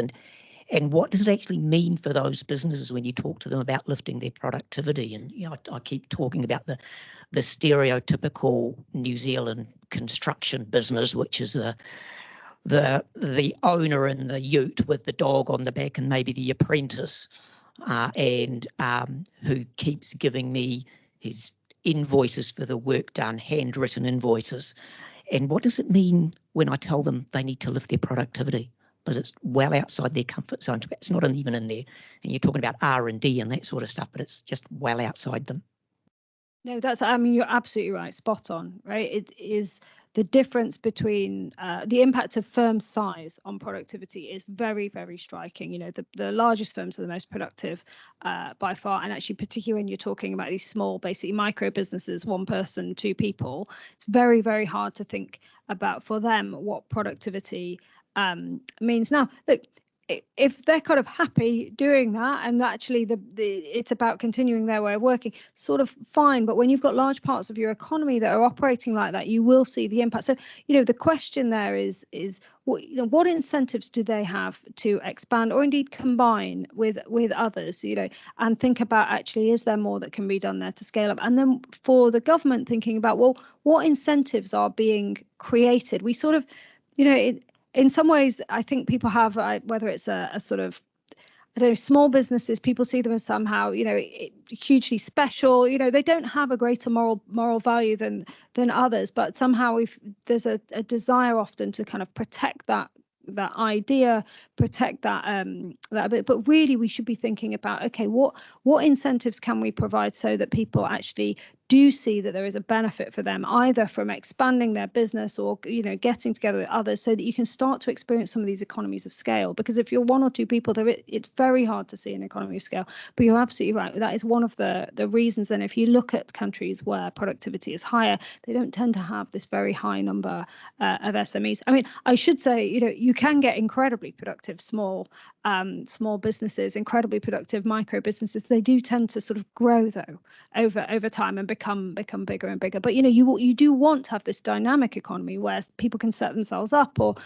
And what does it actually mean for those businesses when you talk to them about lifting their productivity? And you know, I keep talking about the stereotypical New Zealand construction business, which is the owner in the ute with the dog on the back and maybe the apprentice, and who keeps giving me his invoices for the work done, handwritten invoices. And what does it mean when I tell them they need to lift their productivity? Because it's well outside their comfort zone. It's not even in there. And you're talking about R&D and that sort of stuff, but it's just well outside them. No, I mean, you're absolutely right, spot on, right? It is the difference between the impact of firm size on productivity is very, very striking. You know, the largest firms are the most productive by far. And actually, particularly when you're talking about these small, basically micro businesses, one person, two people, it's very, very hard to think about for them what productivity means. Now, look, if they're kind of happy doing that, and actually it's about continuing their way of working, sort of fine. But when you've got large parts of your economy that are operating like that, you will see the impact. So, the question there is what incentives do they have to expand or indeed combine with others, and think about, actually, is there more that can be done there to scale up? And then for the government, thinking about, well, what incentives are being created? We sort of, in some ways, I think people have, whether it's a sort of, I don't know, small businesses, people see them as somehow, hugely special. They don't have a greater moral value than others, but somehow there's a desire often to kind of protect that idea, protect that a bit. But really, we should be thinking about, okay, what incentives can we provide so that people actually do see that there is a benefit for them, either from expanding their business or getting together with others, so that you can start to experience some of these economies of scale. Because if you're one or two people, it's very hard to see an economy of scale. But you're absolutely right, that is one of the reasons. And if you look at countries where productivity is higher, they don't tend to have this very high number of SMEs. I mean, I should say, you can get incredibly productive small businesses, incredibly productive micro businesses. They do tend to sort of grow, though, over time and become bigger and bigger. But you do want to have this dynamic economy where people can set themselves up or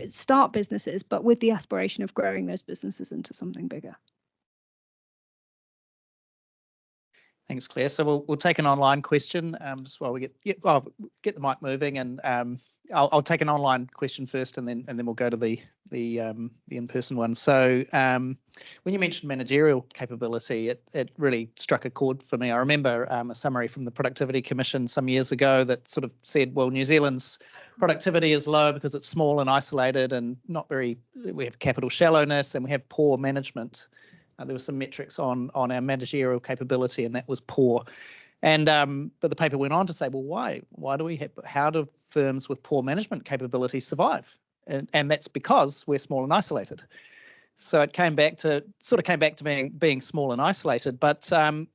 start businesses, but with the aspiration of growing those businesses into something bigger. Thanks, Claire. So we'll take an online question just while we get the mic moving, and I'll take an online question first, and then we'll go to the in-person one. So when you mentioned managerial capability, it really struck a chord for me. I remember a summary from the Productivity Commission some years ago that sort of said, well, New Zealand's productivity is low because it's small and isolated and we have capital shallowness and we have poor management. There were some metrics on our managerial capability, and that was poor. And but the paper went on to say, well, why do we have? How do firms with poor management capability survive? And that's because we're small and isolated. So it came back to being small and isolated. But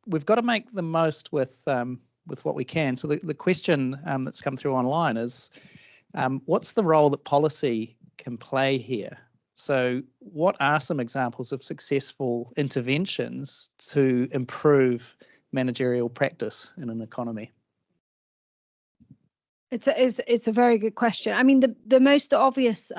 we've got to make the most with what we can. So the question that's come through online is, what's the role that policy can play here? So what are some examples of successful interventions to improve managerial practice in an economy? It's a very good question. I mean, the most obvious,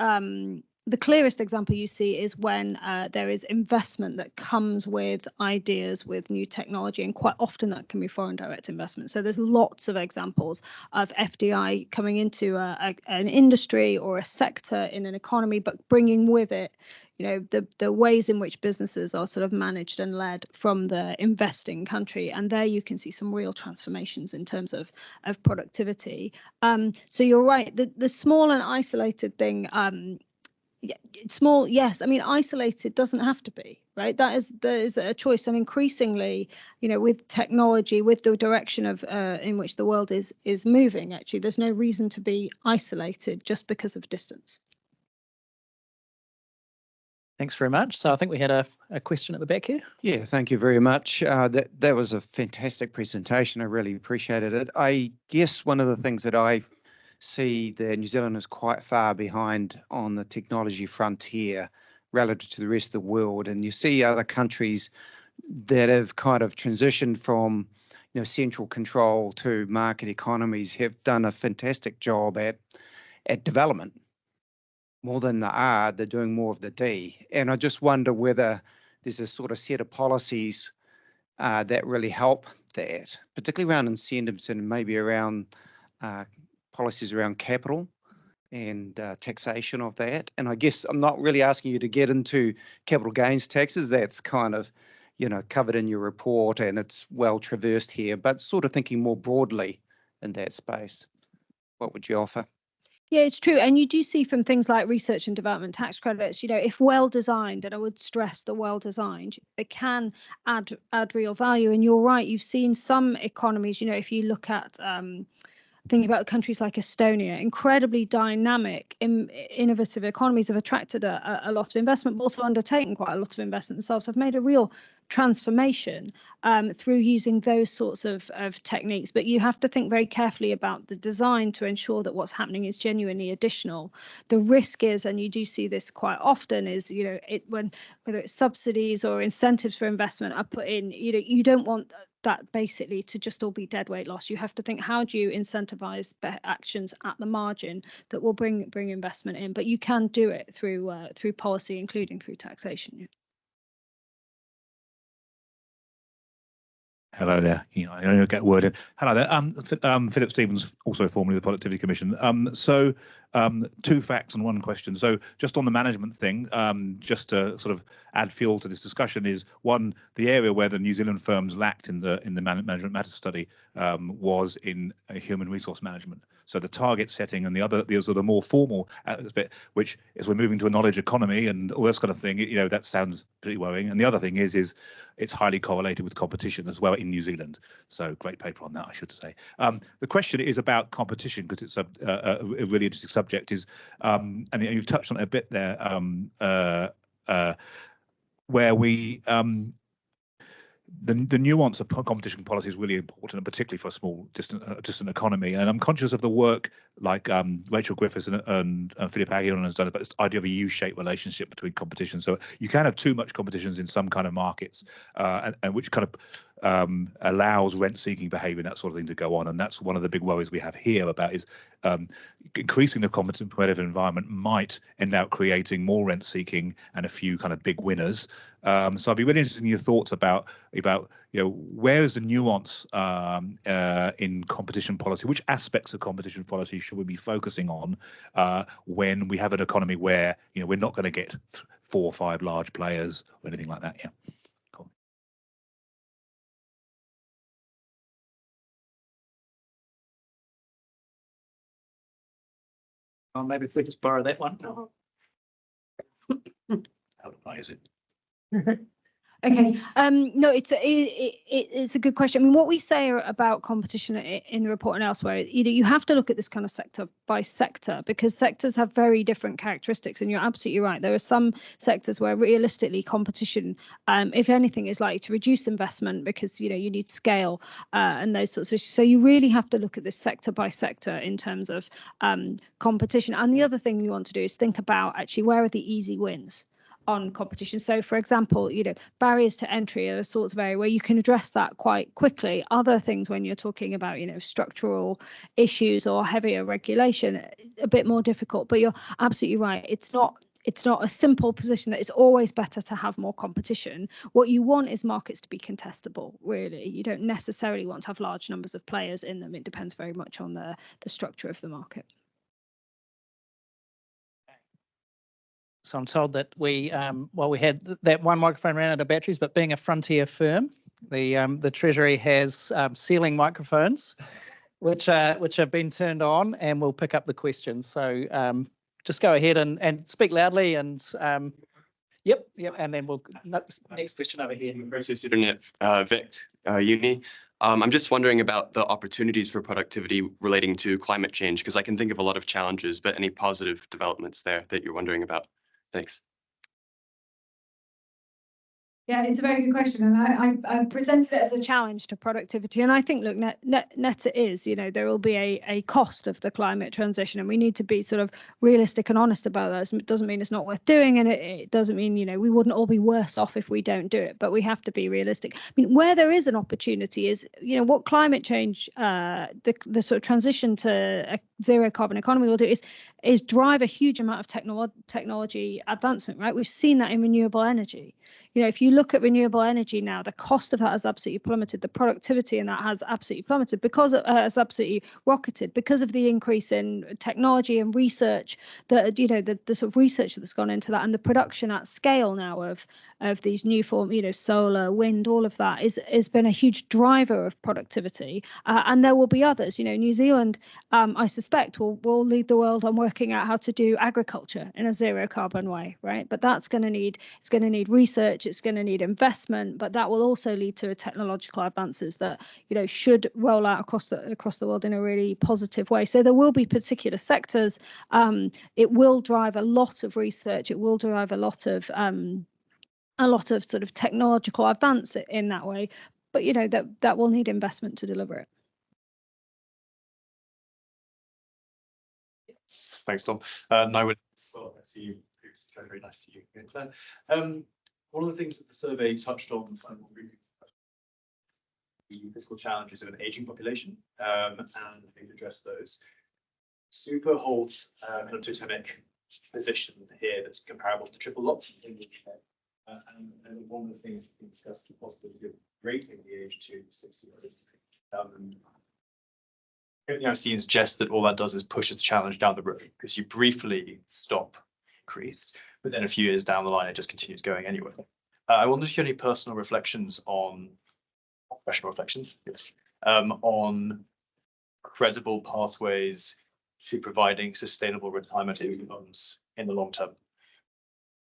the clearest example you see is when there is investment that comes with ideas, with new technology, and quite often that can be foreign direct investment. So there's lots of examples of FDI coming into an industry or a sector in an economy, but bringing with it, the ways in which businesses are sort of managed and led from the investing country. And there you can see some real transformations in terms of productivity. So you're right, the small and isolated thing, small, yes. I mean, isolated doesn't have to be, right? There is a choice, and increasingly, with technology, with the direction of in which the world is moving, actually, there's no reason to be isolated just because of distance. Thanks very much. So I think we had a question at the back here. Yeah, thank you very much. That was a fantastic presentation. I really appreciated it. I guess one of the things that I see that New Zealand is quite far behind on the technology frontier relative to the rest of the world, and you see other countries that have kind of transitioned from central control to market economies have done a fantastic job at development. More than the R, they're doing more of the D. And I just wonder whether there's a sort of set of policies that really help that, particularly around incentives and maybe around policies around capital and taxation of that. And I guess I'm not really asking you to get into capital gains taxes. That's kind of, covered in your report and it's well traversed here, but sort of thinking more broadly in that space. What would you offer? Yeah, it's true. And you do see from things like research and development tax credits, if well designed, and I would stress the well designed, it can add real value. And you're right, you've seen some economies, if you look at thinking about countries like Estonia, incredibly dynamic, innovative economies have attracted a lot of investment, but also undertaken quite a lot of investment themselves, have made a real transformation through using those sorts of techniques. But you have to think very carefully about the design to ensure that what's happening is genuinely additional. The risk is, and you do see this quite often, is, you know, whether it's subsidies or incentives for investment are put in, you know, you don't want that basically to just all be dead weight loss. You have to think, how do you incentivize actions at the margin that will bring investment in? But you can do it through policy, including through taxation. Hello there. I only get word in. Hello there. Philip Stevens, also formerly the Productivity Commission. So two facts and one question. So just on the management thing, just to sort of add fuel to this discussion, is one, the area where the New Zealand firms lacked in the management matters study was in human resource management. So the target setting and the sort of more formal aspect, which is we're moving to a knowledge economy and all this kind of thing, you know, that sounds pretty worrying. And the other thing is it's highly correlated with competition as well in New Zealand. So great paper on that, I should say. The question is about competition, because it's a really interesting subject. Is and you've touched on it a bit there, where we the nuance of competition policy is really important, and particularly for a small distant economy. And I'm conscious of the work like Rachel Griffiths and Philip Aguilon has done about this idea of a U-shaped relationship between competition. So you can have too much competition in some kind of markets, and which kind of allows rent-seeking behaviour and that sort of thing to go on. And that's one of the big worries we have here about is increasing the competitive environment might end up creating more rent-seeking and a few kind of big winners. So I'd be really interested in your thoughts about you know, where is the nuance in competition policy? Which aspects of competition policy should we be focusing on when we have an economy where, you know, we're not going to get 4 or 5 large players or anything like that? Yeah. Cool. Well, maybe if we just borrow that one. How is it? Okay. No, it's a good question. I mean, what we say about competition in the report and elsewhere, you know, you have to look at this kind of sector by sector, because sectors have very different characteristics. And you're absolutely right. There are some sectors where realistically competition, if anything, is likely to reduce investment because, you know, you need scale and those sorts of issues. So you really have to look at this sector by sector in terms of competition. And the other thing you want to do is think about actually where are the easy wins on competition. So, for example, you know, barriers to entry are the sorts of area where you can address that quite quickly. Other things, when you're talking about, you know, structural issues or heavier regulation, a bit more difficult. But you're absolutely right. It's not a simple position that it's always better to have more competition. What you want is markets to be contestable, really. You don't necessarily want to have large numbers of players in them. It depends very much on the structure of the market. So I'm told that we had that one microphone ran out of batteries, but being a frontier firm, the Treasury has ceiling microphones, which have been turned on, and we'll pick up the questions. So just go ahead and speak loudly, and yep, and then we'll next question over here. Professor student at Vic Uni. I'm just wondering about the opportunities for productivity relating to climate change, because I can think of a lot of challenges, but any positive developments there that you're wondering about? Thanks. Yeah, it's a very good question, and I presented it as a challenge to productivity, and I think, look, net it is, you know, there will be a cost of the climate transition, and we need to be sort of realistic and honest about that. It doesn't mean it's not worth doing, and it doesn't mean, you know, we wouldn't all be worse off if we don't do it, but we have to be realistic. I mean, where there is an opportunity is, you know, what climate change, the sort of transition to a zero carbon economy will do is drive a huge amount of technology advancement, right? We've seen that in renewable energy. You know, if you look at renewable energy now, the cost of that has absolutely plummeted. The productivity in that has absolutely plummeted because it has absolutely rocketed because of the increase in technology and research that, you know, the sort of research that's gone into that, and the production at scale now of these new form, you know, solar, wind, all of that has been a huge driver of productivity. And there will be others. You know, New Zealand, I suspect, will lead the world on working out how to do agriculture in a zero carbon way, right? But it's going to need research. It's going to need investment, but that will also lead to technological advances that, you know, should roll out across the world in a really positive way. So there will be particular sectors. It will drive a lot of research. It will drive a lot of a lot of sort of technological advance in that way, but you know that will need investment to deliver it. Yes, thanks, Tom. I would. Well, I see you. It's very nice to see you again, Claire. One of the things that the survey touched on was the fiscal challenges of an aging population, and maybe address those. Super holds an totemic position here that's comparable to the triple lock in the UK. And one of the things that's been discussed is the possibility of raising the age to 60. Everything I've seen suggests that all that does is pushes the challenge down the road, because you briefly stop increase, but then a few years down the line, it just continues going anyway. I wonder if you have any personal reflections on, professional reflections, yes, on credible pathways to providing sustainable retirement incomes in the long term.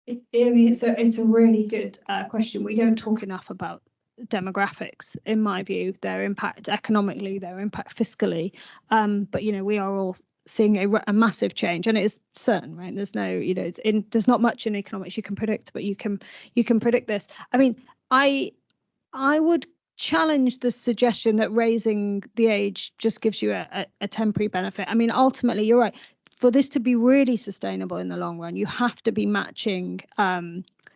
I mean, it's a really good question. We don't talk enough about demographics, in my view, their impact economically, their impact fiscally. But you know, we are all seeing a massive change, and it is certain, right? There's no, you know, there's not much in economics you can predict, but you can predict this. I mean, I would challenge the suggestion that raising the age just gives you a temporary benefit. I mean, ultimately, you're right. For this to be really sustainable in the long run, you have to be matching,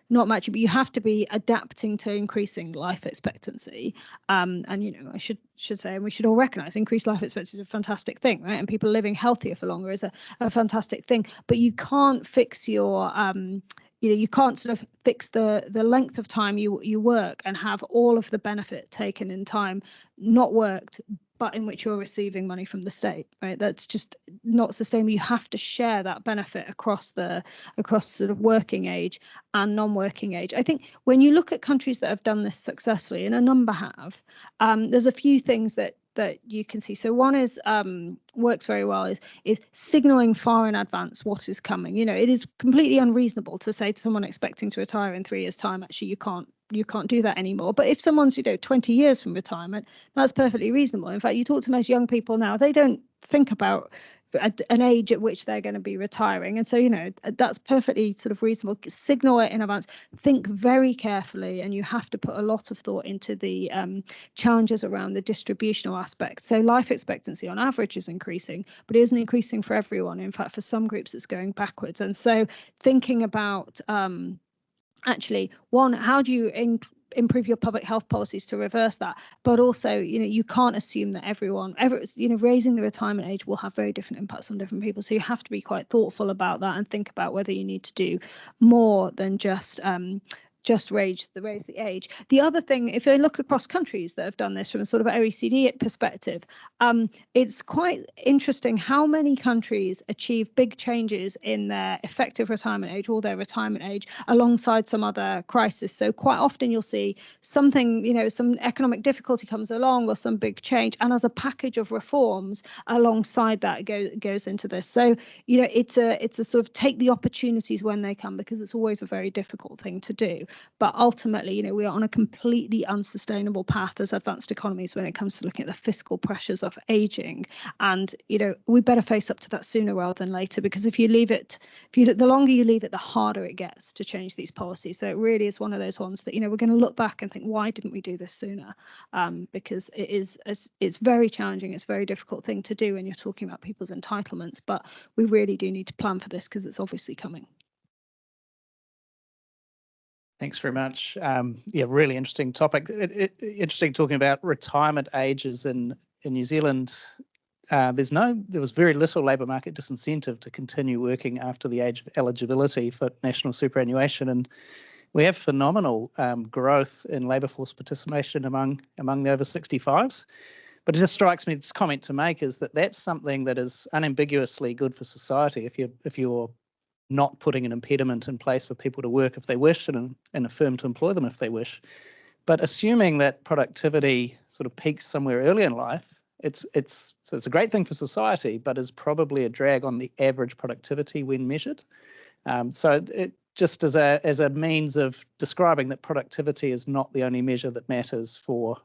not matching, but you have to be adapting to increasing life expectancy. And, you know, I should say, and we should all recognize increased life expectancy is a fantastic thing, right? And people living healthier for longer is a fantastic thing. But you can't fix your, you know, you can't sort of fix the length of time you work and have all of the benefit taken in time not worked, but in which you're receiving money from the state, right? That's just not sustainable. You have to share that benefit across sort of working age and non-working age. I think when you look at countries that have done this successfully, and a number have, there's a few things that you can see. So one is works very well is signaling far in advance what is coming. You know, it is completely unreasonable to say to someone expecting to retire in 3 years' time, actually you can't do that anymore. But if someone's, you know, 20 years from retirement, that's perfectly reasonable. In fact, you talk to most young people now, they don't think about an age at which they're going to be retiring. And so, you know, that's perfectly sort of reasonable. Signal it in advance, think very carefully, and you have to put a lot of thought into the challenges around the distributional aspect. So life expectancy on average is increasing, but it isn't increasing for everyone. In fact, for some groups, it's going backwards. And so thinking about actually, one, how do you improve your public health policies to reverse that? But also, you know, you can't assume that you know, raising the retirement age will have very different impacts on different people. So you have to be quite thoughtful about that and think about whether you need to do more than just raise the age. The other thing, if I look across countries that have done this from a sort of OECD perspective, it's quite interesting how many countries achieve big changes in their effective retirement age or their retirement age alongside some other crisis. So quite often you'll see something, you know, some economic difficulty comes along or some big change, and as a package of reforms alongside that goes into this. So, you know, it's a sort of take the opportunities when they come, because it's always a very difficult thing to do. But ultimately, you know, we are on a completely unsustainable path as advanced economies when it comes to looking at the fiscal pressures of aging. And, you know, we better face up to that sooner rather than later, because if you leave it, the longer you leave it, the harder it gets to change these policies. So it really is one of those ones that, you know, we're going to look back and think, why didn't we do this sooner? Because it's very challenging. It's a very difficult thing to do when you're talking about people's entitlements. But we really do need to plan for this because it's obviously coming. Thanks very much. Yeah, really interesting topic. Interesting talking about retirement ages in New Zealand. There was very little labour market disincentive to continue working after the age of eligibility for national superannuation, and we have phenomenal growth in labour force participation among the over 65s. But it just strikes me, this comment to make is that that's something that is unambiguously good for society if you're not putting an impediment in place for people to work if they wish and a firm to employ them if they wish. But assuming that productivity sort of peaks somewhere early in life, it's a great thing for society, but is probably a drag on the average productivity when measured. So it just as a means of describing that productivity is not the only measure that matters for,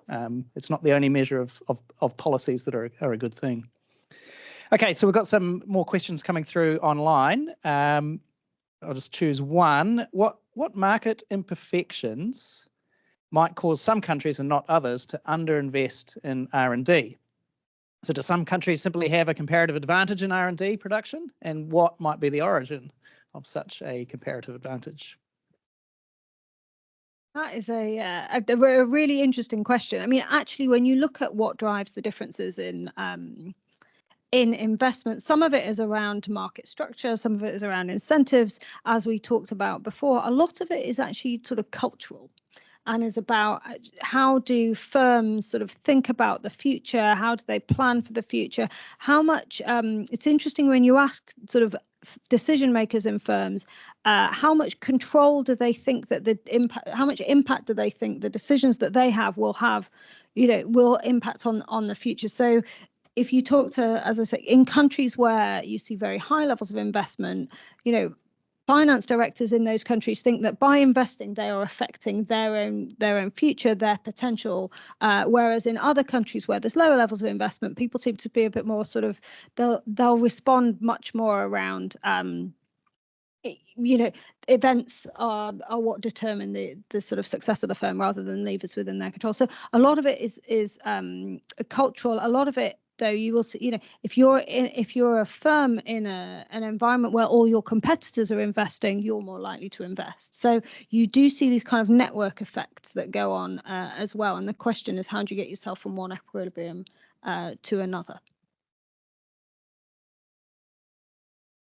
it's not the only measure of policies that are a good thing. Okay, so we've got some more questions coming through online. I'll just choose one. What what market imperfections might cause some countries and not others to underinvest in R&D? So do some countries simply have a comparative advantage in R&D production? And what might be the origin of such a comparative advantage? That is a really interesting question. I mean, actually, when you look at what drives the differences in investment, some of it is around market structure, some of it is around incentives, as we talked about before. A lot of it is actually sort of cultural, and is about how do firms sort of think about the future, how do they plan for the future, how much, it's interesting when you ask sort of decision makers in firms, how much control do they think that the impact, how much impact do they think the decisions that they have, will impact on the future. So if you talk to, as I say, in countries where you see very high levels of investment, finance directors in those countries think that by investing they are affecting their own future, their potential, whereas in other countries where there's lower levels of investment, people seem to be a bit more sort of, they'll respond much more around events are what determine the sort of success of the firm rather than levers within their control. So a lot of it is cultural. A lot of it, though, you will see, if you're a firm in an environment where all your competitors are investing, you're more likely to invest. So you do see these kind of network effects that go on as well. And the question is, how do you get yourself from one equilibrium to another?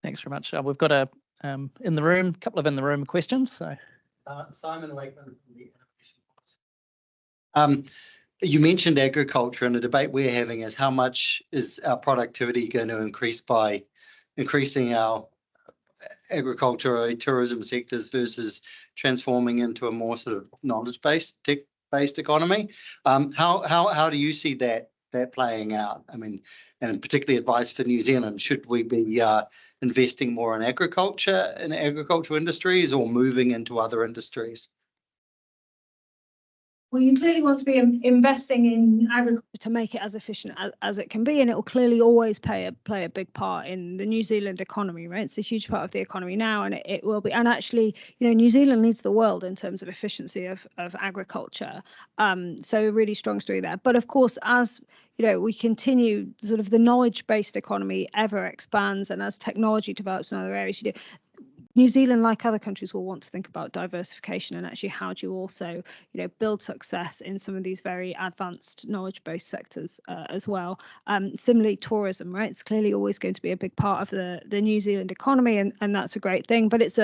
Thanks very much. We've got a couple of in the room questions. So Simon Wakeman from the Economist. You mentioned agriculture, and the debate we're having is how much is our productivity going to increase by increasing our agriculture or tourism sectors versus transforming into a more sort of knowledge-based, tech-based economy. How do you see that playing out? I mean, and particularly advice for New Zealand, should we be investing more in agriculture, in agricultural industries, or moving into other industries? Well, you clearly want to be investing in agriculture to make it as efficient as it can be, and it will clearly always play a big part in the New Zealand economy, right? It's a huge part of the economy now, and it will be. And actually, New Zealand leads the world in terms of efficiency of agriculture. So a really strong story there. But of course, as we continue, sort of the knowledge-based economy ever expands, and as technology develops in other areas, New Zealand, like other countries, will want to think about diversification and actually how do you also, build success in some of these very advanced knowledge-based sectors as well. Similarly, tourism, right? It's clearly always going to be a big part of the New Zealand economy, and that's a great thing. But it's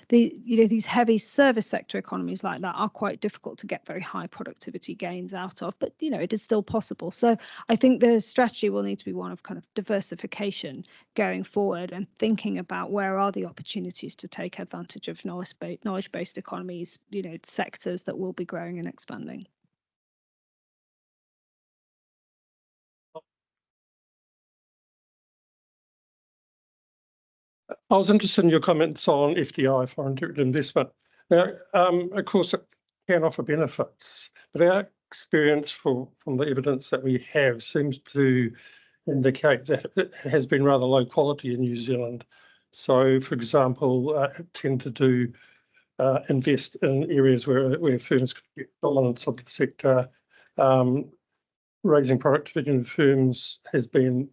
these heavy service sector economies like that are quite difficult to get very high productivity gains out of. But it is still possible. So I think the strategy will need to be one of kind of diversification going forward and thinking about where are the opportunities to take advantage of knowledge-based economies, sectors that will be growing and expanding. I was interested in your comments on FDI, foreign direct investment. Now, of course, it can offer benefits, but our experience from the evidence that we have seems to indicate that it has been rather low quality in New Zealand. So, for example, tend to invest in areas where firms get dominance of the sector. Raising productivity in firms has been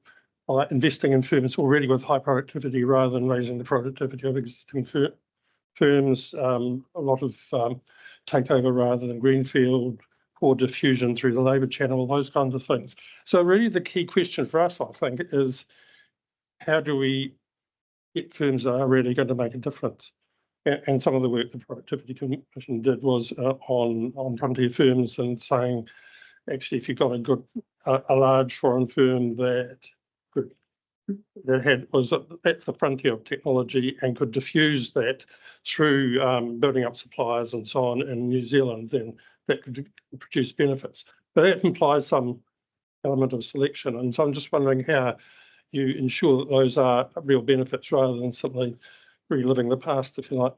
investing in firms already with high productivity rather than raising the productivity of existing firms. A lot of takeover rather than greenfield, or diffusion through the labour channel, those kinds of things. So really the key question for us, I think, is how do we get firms that are really going to make a difference? And some of the work the Productivity Commission did was on frontier firms and saying, actually, if you've got a large foreign firm that was at the frontier of technology and could diffuse that through building up suppliers and so on in New Zealand, then that could produce benefits. But that implies some element of selection. And so I'm just wondering how you ensure that those are real benefits rather than simply reliving the past, if you like.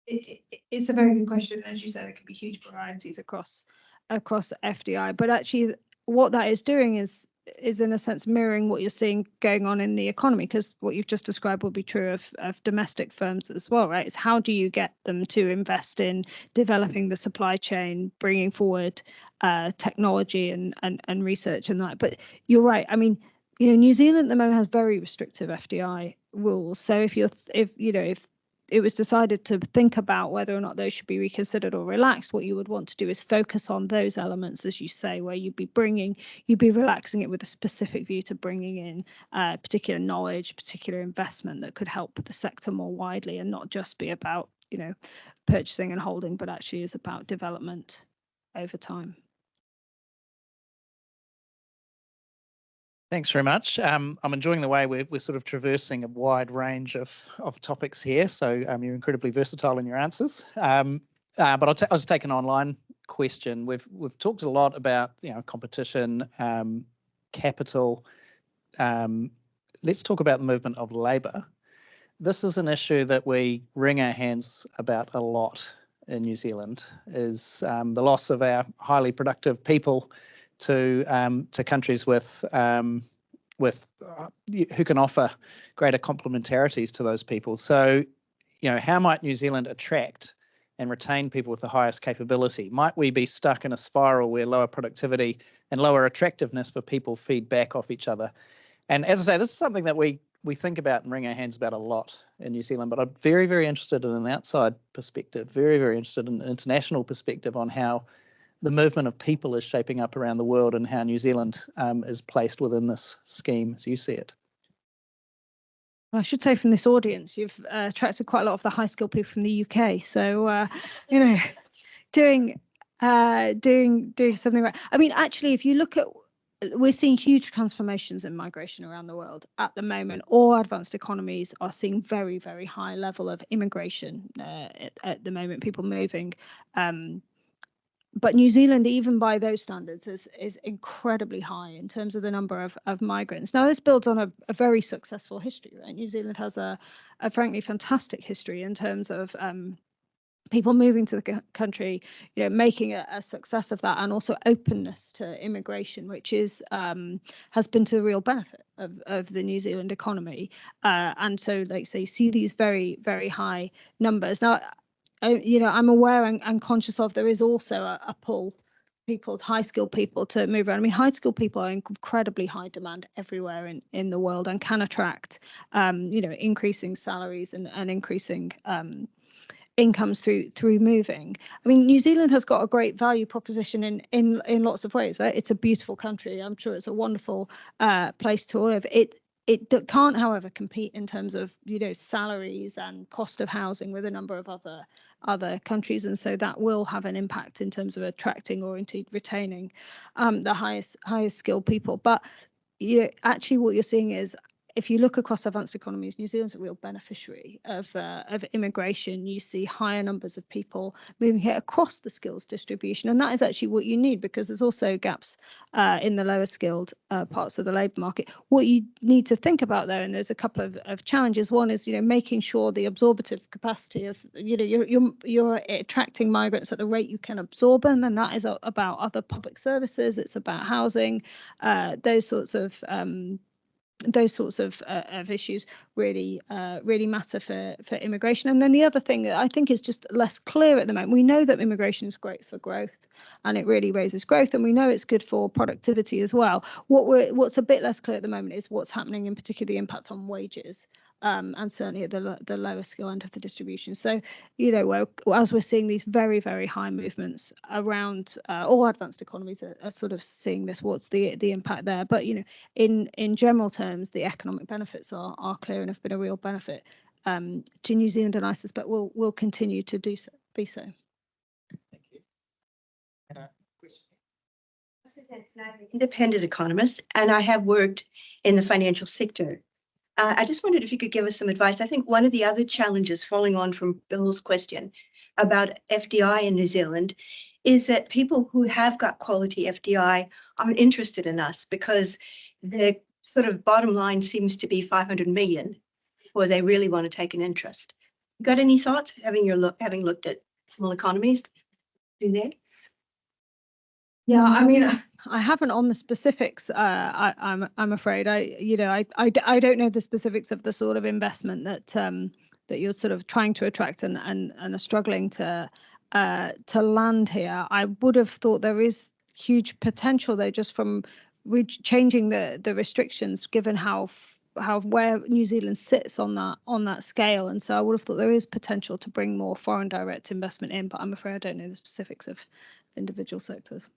It's a very good question. As you said, it can be huge varieties across FDI. But actually, what that is doing is is in a sense mirroring what you're seeing going on in the economy, because what you've just described will be true of domestic firms as well, right? It's how do you get them to invest in developing the supply chain, bringing forward technology and research and that. But you're right. I mean, New Zealand at the moment has very restrictive FDI rules. So if it was decided to think about whether or not those should be reconsidered or relaxed, what you would want to do is focus on those elements, as you say, where you'd be relaxing it with a specific view to bringing in particular knowledge, particular investment that could help the sector more widely, and not just be about, purchasing and holding, but actually is about development over time. Thanks very much. I'm enjoying the way we're sort of traversing a wide range of topics here. So you're incredibly versatile in your answers. But I'll just take an online question. We've talked a lot about competition, capital. Let's talk about the movement of labour. This is an issue that we wring our hands about a lot in New Zealand. Is the loss of our highly productive people to countries with who can offer greater complementarities to those people. So, how might New Zealand attract and retain people with the highest capability? Might we be stuck in a spiral where lower productivity and lower attractiveness for people feed back off each other? And as I say, this is something that we think about and wring our hands about a lot in New Zealand, but I'm very, very interested in an outside perspective, very, very interested in an international perspective on how the movement of people is shaping up around the world and how New Zealand is placed within this scheme as you see it. Well, I should say from this audience, you've attracted quite a lot of the high skilled people from the UK. So, doing something right. I mean, actually, if you look at, we're seeing huge transformations in migration around the world at the moment. All advanced economies are seeing very, very high level of immigration at the moment, people moving. But New Zealand, even by those standards, is incredibly high in terms of the number of migrants. Now, this builds on a very successful history, right? New Zealand has a frankly fantastic history in terms of people moving to the country, making a success of that, and also openness to immigration, which has been to the real benefit of the New Zealand economy. And so, like say, see these very, very high numbers. Now, I'm aware and conscious of there is also a pull, high skilled people to move around. I mean, high skilled people are in incredibly high demand everywhere in the world and can attract, increasing salaries and increasing incomes through moving. I mean, New Zealand has got a great value proposition in lots of ways. Right? It's a beautiful country. I'm sure it's a wonderful place to live. It can't, however, compete in terms of salaries and cost of housing with a number of other countries, and so that will have an impact in terms of attracting or indeed retaining the highest skilled people. But actually, what you're seeing is, if you look across advanced economies, New Zealand's a real beneficiary of immigration. You see higher numbers of people moving here across the skills distribution, and that is actually what you need, because there's also gaps in the lower skilled parts of the labour market. What you need to think about though, and there's a couple of challenges. One is making sure the absorptive capacity of you're attracting migrants at the rate you can absorb them, and that is about other public services. It's about housing, those sorts of issues really matter for immigration. And then the other thing that I think is just less clear at the moment, we know that immigration is great for growth and it really raises growth, and we know it's good for productivity as well. What's a bit less clear at the moment is what's happening, in particular the impact on wages, and certainly at the lower skill end of the distribution. So, as we're seeing these very, very high movements around all advanced economies are sort of seeing this, what's the impact there? But, in general terms, the economic benefits are clear and have been a real benefit to New Zealand, and I suspect will continue to be so. Thank you. Independent economist, and I have worked in the financial sector. I just wondered if you could give us some advice. I think one of the other challenges, following on from Bill's question about FDI in New Zealand, is that people who have got quality FDI aren't interested in us, because the sort of bottom line seems to be 500 million before they really want to take an interest. Got any thoughts, having looked at small economies? Do they? Yeah, I mean, I haven't on the specifics. I'm afraid I don't know the specifics of the sort of investment that that you're sort of trying to attract and are struggling to land here. I would have thought there is huge potential though, just from changing the restrictions, given how where New Zealand sits on that scale. And so I would have thought there is potential to bring more foreign direct investment in, but I'm afraid I don't know the specifics of individual sectors.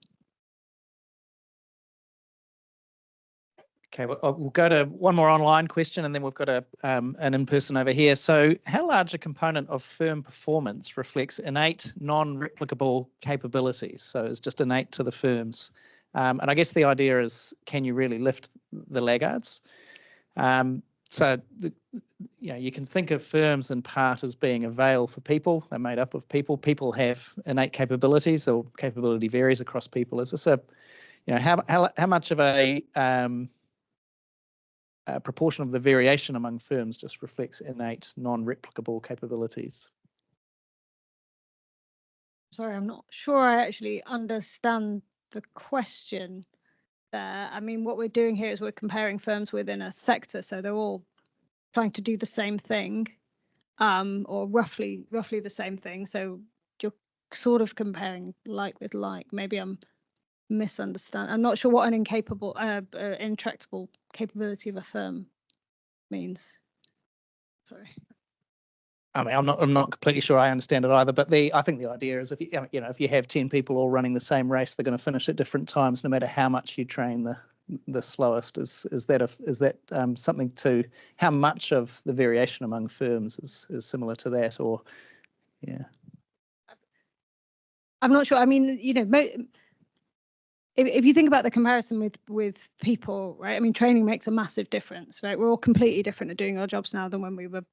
Okay, well, we'll go to one more online question, and then we've got an in-person over here. So how large a component of firm performance reflects innate, non-replicable capabilities? So it's just innate to the firms. And I guess the idea is, can you really lift the laggards? So you can think of firms in part as being a veil for people. They're made up of people. People have innate capabilities, or capability varies across people. Is this how much of a proportion of the variation among firms just reflects innate, non-replicable capabilities? Sorry, I'm not sure I actually understand the question there. I mean, what we're doing here is we're comparing firms within a sector, so they're all trying to do the same thing, or roughly the same thing. So you're sort of comparing like with like. Maybe I'm misunderstanding. I'm not sure what an intractable capability of a firm means. Sorry. I mean, I'm not completely sure I understand it either. But I think the idea is, if you have 10 people all running the same race, they're going to finish at different times, no matter how much you train the slowest. Is that something to how much of the variation among firms is similar to that, or yeah? I'm not sure. I mean, if you think about the comparison with people, right? I mean, training makes a massive difference, right? We're all completely different at doing our jobs now than when we were,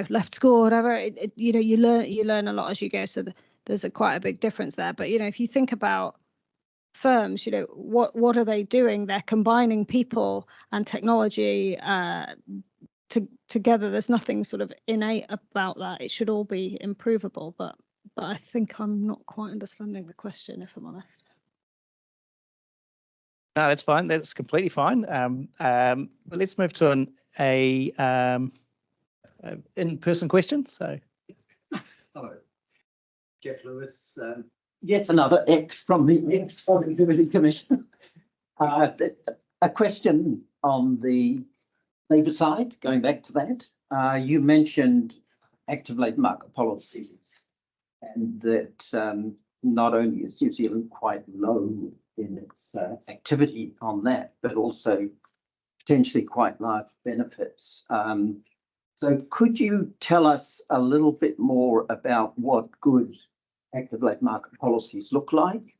left school or whatever. You learn a lot as you go. So there's quite a big difference there. But if you think about firms, what are they doing? They're combining people and technology together. There's nothing sort of innate about that. It should all be improvable. But I think I'm not quite understanding the question, if I'm honest. No, that's fine. That's completely fine. But let's move to an in-person question. So, hello, Jeff Lewis. Yet another X from the Economist Commission. A question on the labour side. Going back to that, you mentioned active labour market policies, and that not only is New Zealand quite low in its activity on that, but also potentially quite large benefits. So could you tell us a little bit more about what good active labour market policies look like?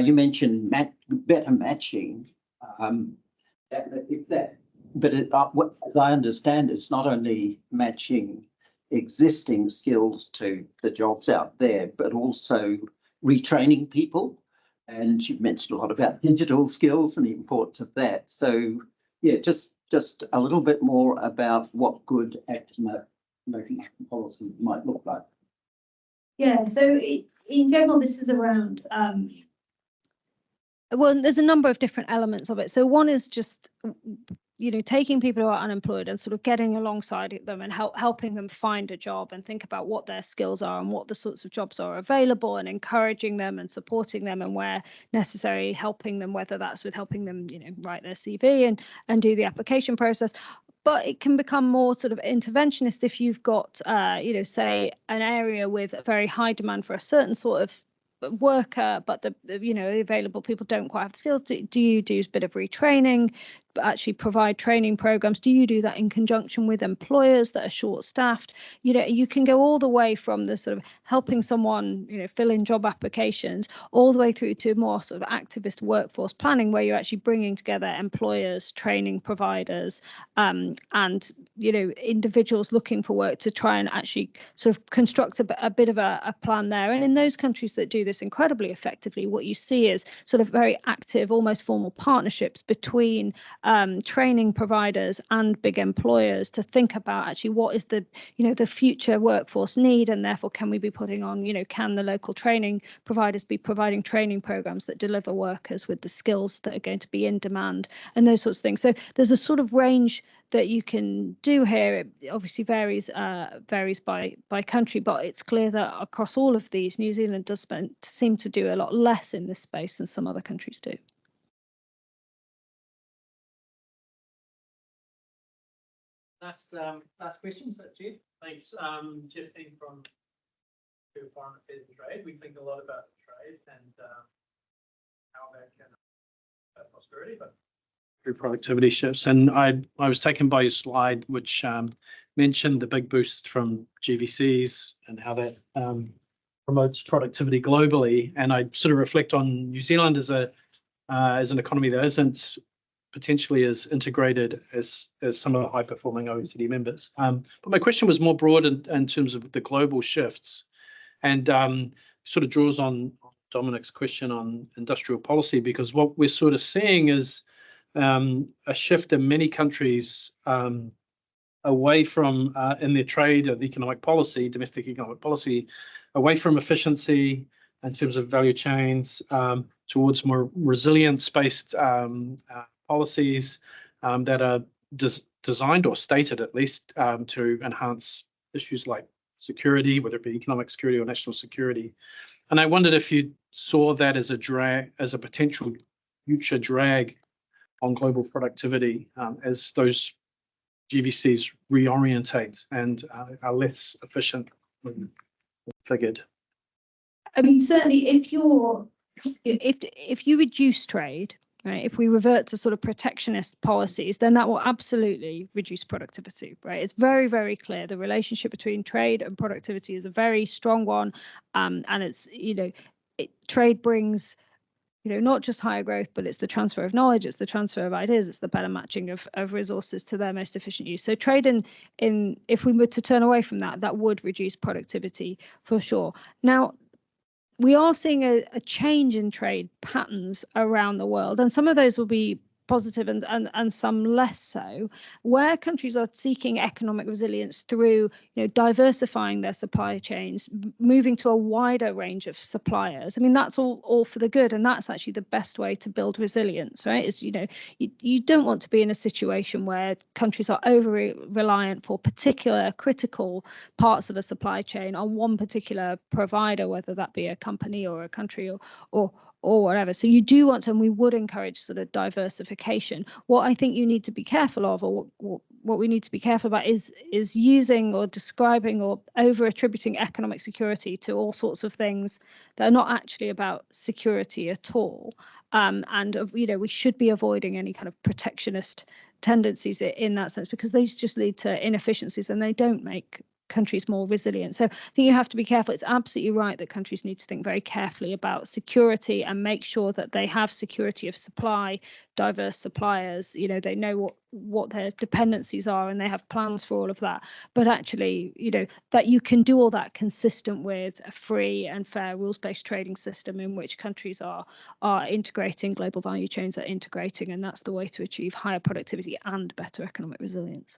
You mentioned better matching. But as I understand, it's not only matching existing skills to the jobs out there, but also retraining people. And you mentioned a lot about digital skills and the importance of that. So, yeah, just a little bit more about what good active labour policy might look like. Yeah, so in general, this is around, well, there's a number of different elements of it. So one is just, taking people who are unemployed and sort of getting alongside them and helping them find a job and think about what their skills are and what the sorts of jobs are available, and encouraging them and supporting them, and where necessary, helping them, whether that's with helping them, write their CV and do the application process. But it can become more sort of interventionist if you've got, say, an area with a very high demand for a certain sort of worker, but the available people don't quite have the skills. Do you do a bit of retraining, but actually provide training programs? Do you do that in conjunction with employers that are short-staffed? You can go all the way from the sort of helping someone fill in job applications, all the way through to more sort of activist workforce planning, where you're actually bringing together employers, training providers, and individuals looking for work to try and actually sort of construct a bit of a plan there. And in those countries that do this incredibly effectively, what you see is sort of very active, almost formal partnerships between training providers and big employers to think about actually what is the, the future workforce need, and therefore can we be putting on, can the local training providers be providing training programs that deliver workers with the skills that are going to be in demand, and those sorts of things. So there's a sort of range that you can do here. It obviously varies by country, but it's clear that across all of these, New Zealand does seem to do a lot less in this space than some other countries do. Last question, is that Jeff? Thanks. Jeff Ping from Foreign Affairs and Trade. We think a lot about trade and how that can affect prosperity, but through productivity shifts. And I was taken by your slide, which mentioned the big boost from GVCs and how that promotes productivity globally. And I sort of reflect on New Zealand as an economy that isn't potentially as integrated as some of the high-performing OECD members. But my question was more broad in terms of the global shifts, and sort of draws on Dominic's question on industrial policy, because what we're sort of seeing is a shift in many countries away from, in their trade and economic policy, domestic economic policy, away from efficiency in terms of value chains towards more resilience-based policies that are designed or stated at least to enhance issues like security, whether it be economic security or national security. And I wondered if you saw that as a potential future drag on global productivity as those GVCs reorientate and are less efficient figured. I mean, certainly if you reduce trade, right, if we revert to sort of protectionist policies, then that will absolutely reduce productivity, right? It's very, very clear. The relationship between trade and productivity is a very strong one. And it's, trade brings, not just higher growth, but it's the transfer of knowledge, it's the transfer of ideas, it's the better matching of resources to their most efficient use. So trade if we were to turn away from that, that would reduce productivity for sure. Now, we are seeing a change in trade patterns around the world, and some of those will be positive and some less so, where countries are seeking economic resilience through diversifying their supply chains, moving to a wider range of suppliers. I mean, that's all for the good, and that's actually the best way to build resilience, right? Is you don't want to be in a situation where countries are over reliant for particular critical parts of a supply chain on one particular provider, whether that be a company or a country or whatever. So you do want to, and we would encourage sort of diversification. What I think you need to be careful of, or what we need to be careful about, is using or describing or over attributing economic security to all sorts of things that are not actually about security at all. And we should be avoiding any kind of protectionist tendencies in that sense, because these just lead to inefficiencies and they don't make countries more resilient. So I think you have to be careful. It's absolutely right that countries need to think very carefully about security and make sure that they have security of supply, diverse suppliers. They know what their dependencies are and they have plans for all of that. But actually, that you can do all that consistent with a free and fair rules-based trading system in which countries are integrating, global value chains are integrating, and that's the way to achieve higher productivity and better economic resilience.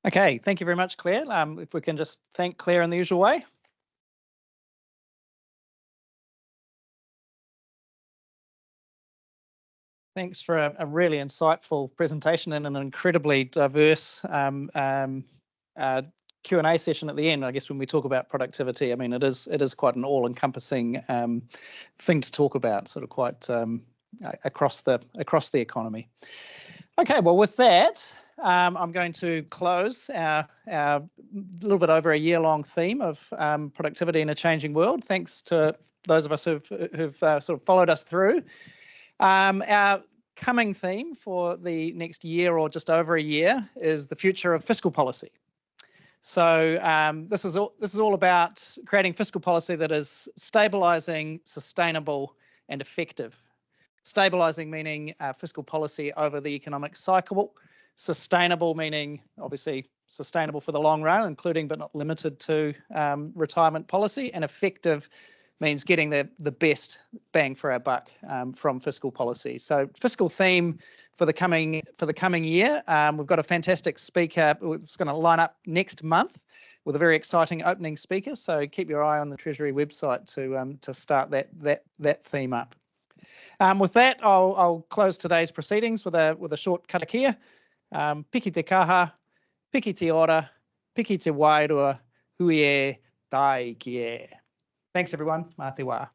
Okay, thank you very much, Claire. If we can just thank Claire in the usual way. Thanks for a really insightful presentation and an incredibly diverse Q&A session at the end. I guess when we talk about productivity, I mean, it is quite an all-encompassing thing to talk about, sort of quite across the economy. Okay, well, with that, I'm going to close our little bit over a year-long theme of productivity in a changing world. Thanks to those of us who've sort of followed us through. Our coming theme for the next year or just over a year is the future of fiscal policy. So this is all about creating fiscal policy that is stabilising, sustainable, and effective. Stabilising meaning fiscal policy over the economic cycle. Sustainable meaning obviously sustainable for the long run, including but not limited to retirement policy. And effective means getting the best bang for our buck from fiscal policy. So fiscal theme for the coming year, we've got a fantastic speaker that's going to line up next month with a very exciting opening speaker. So keep your eye on the Treasury website to start that theme up. With that, I'll close today's proceedings with a short karakia. Piki te kaha, piki te ora, piki te wairua, hui e, tai ki e. Thanks everyone, mā te wā.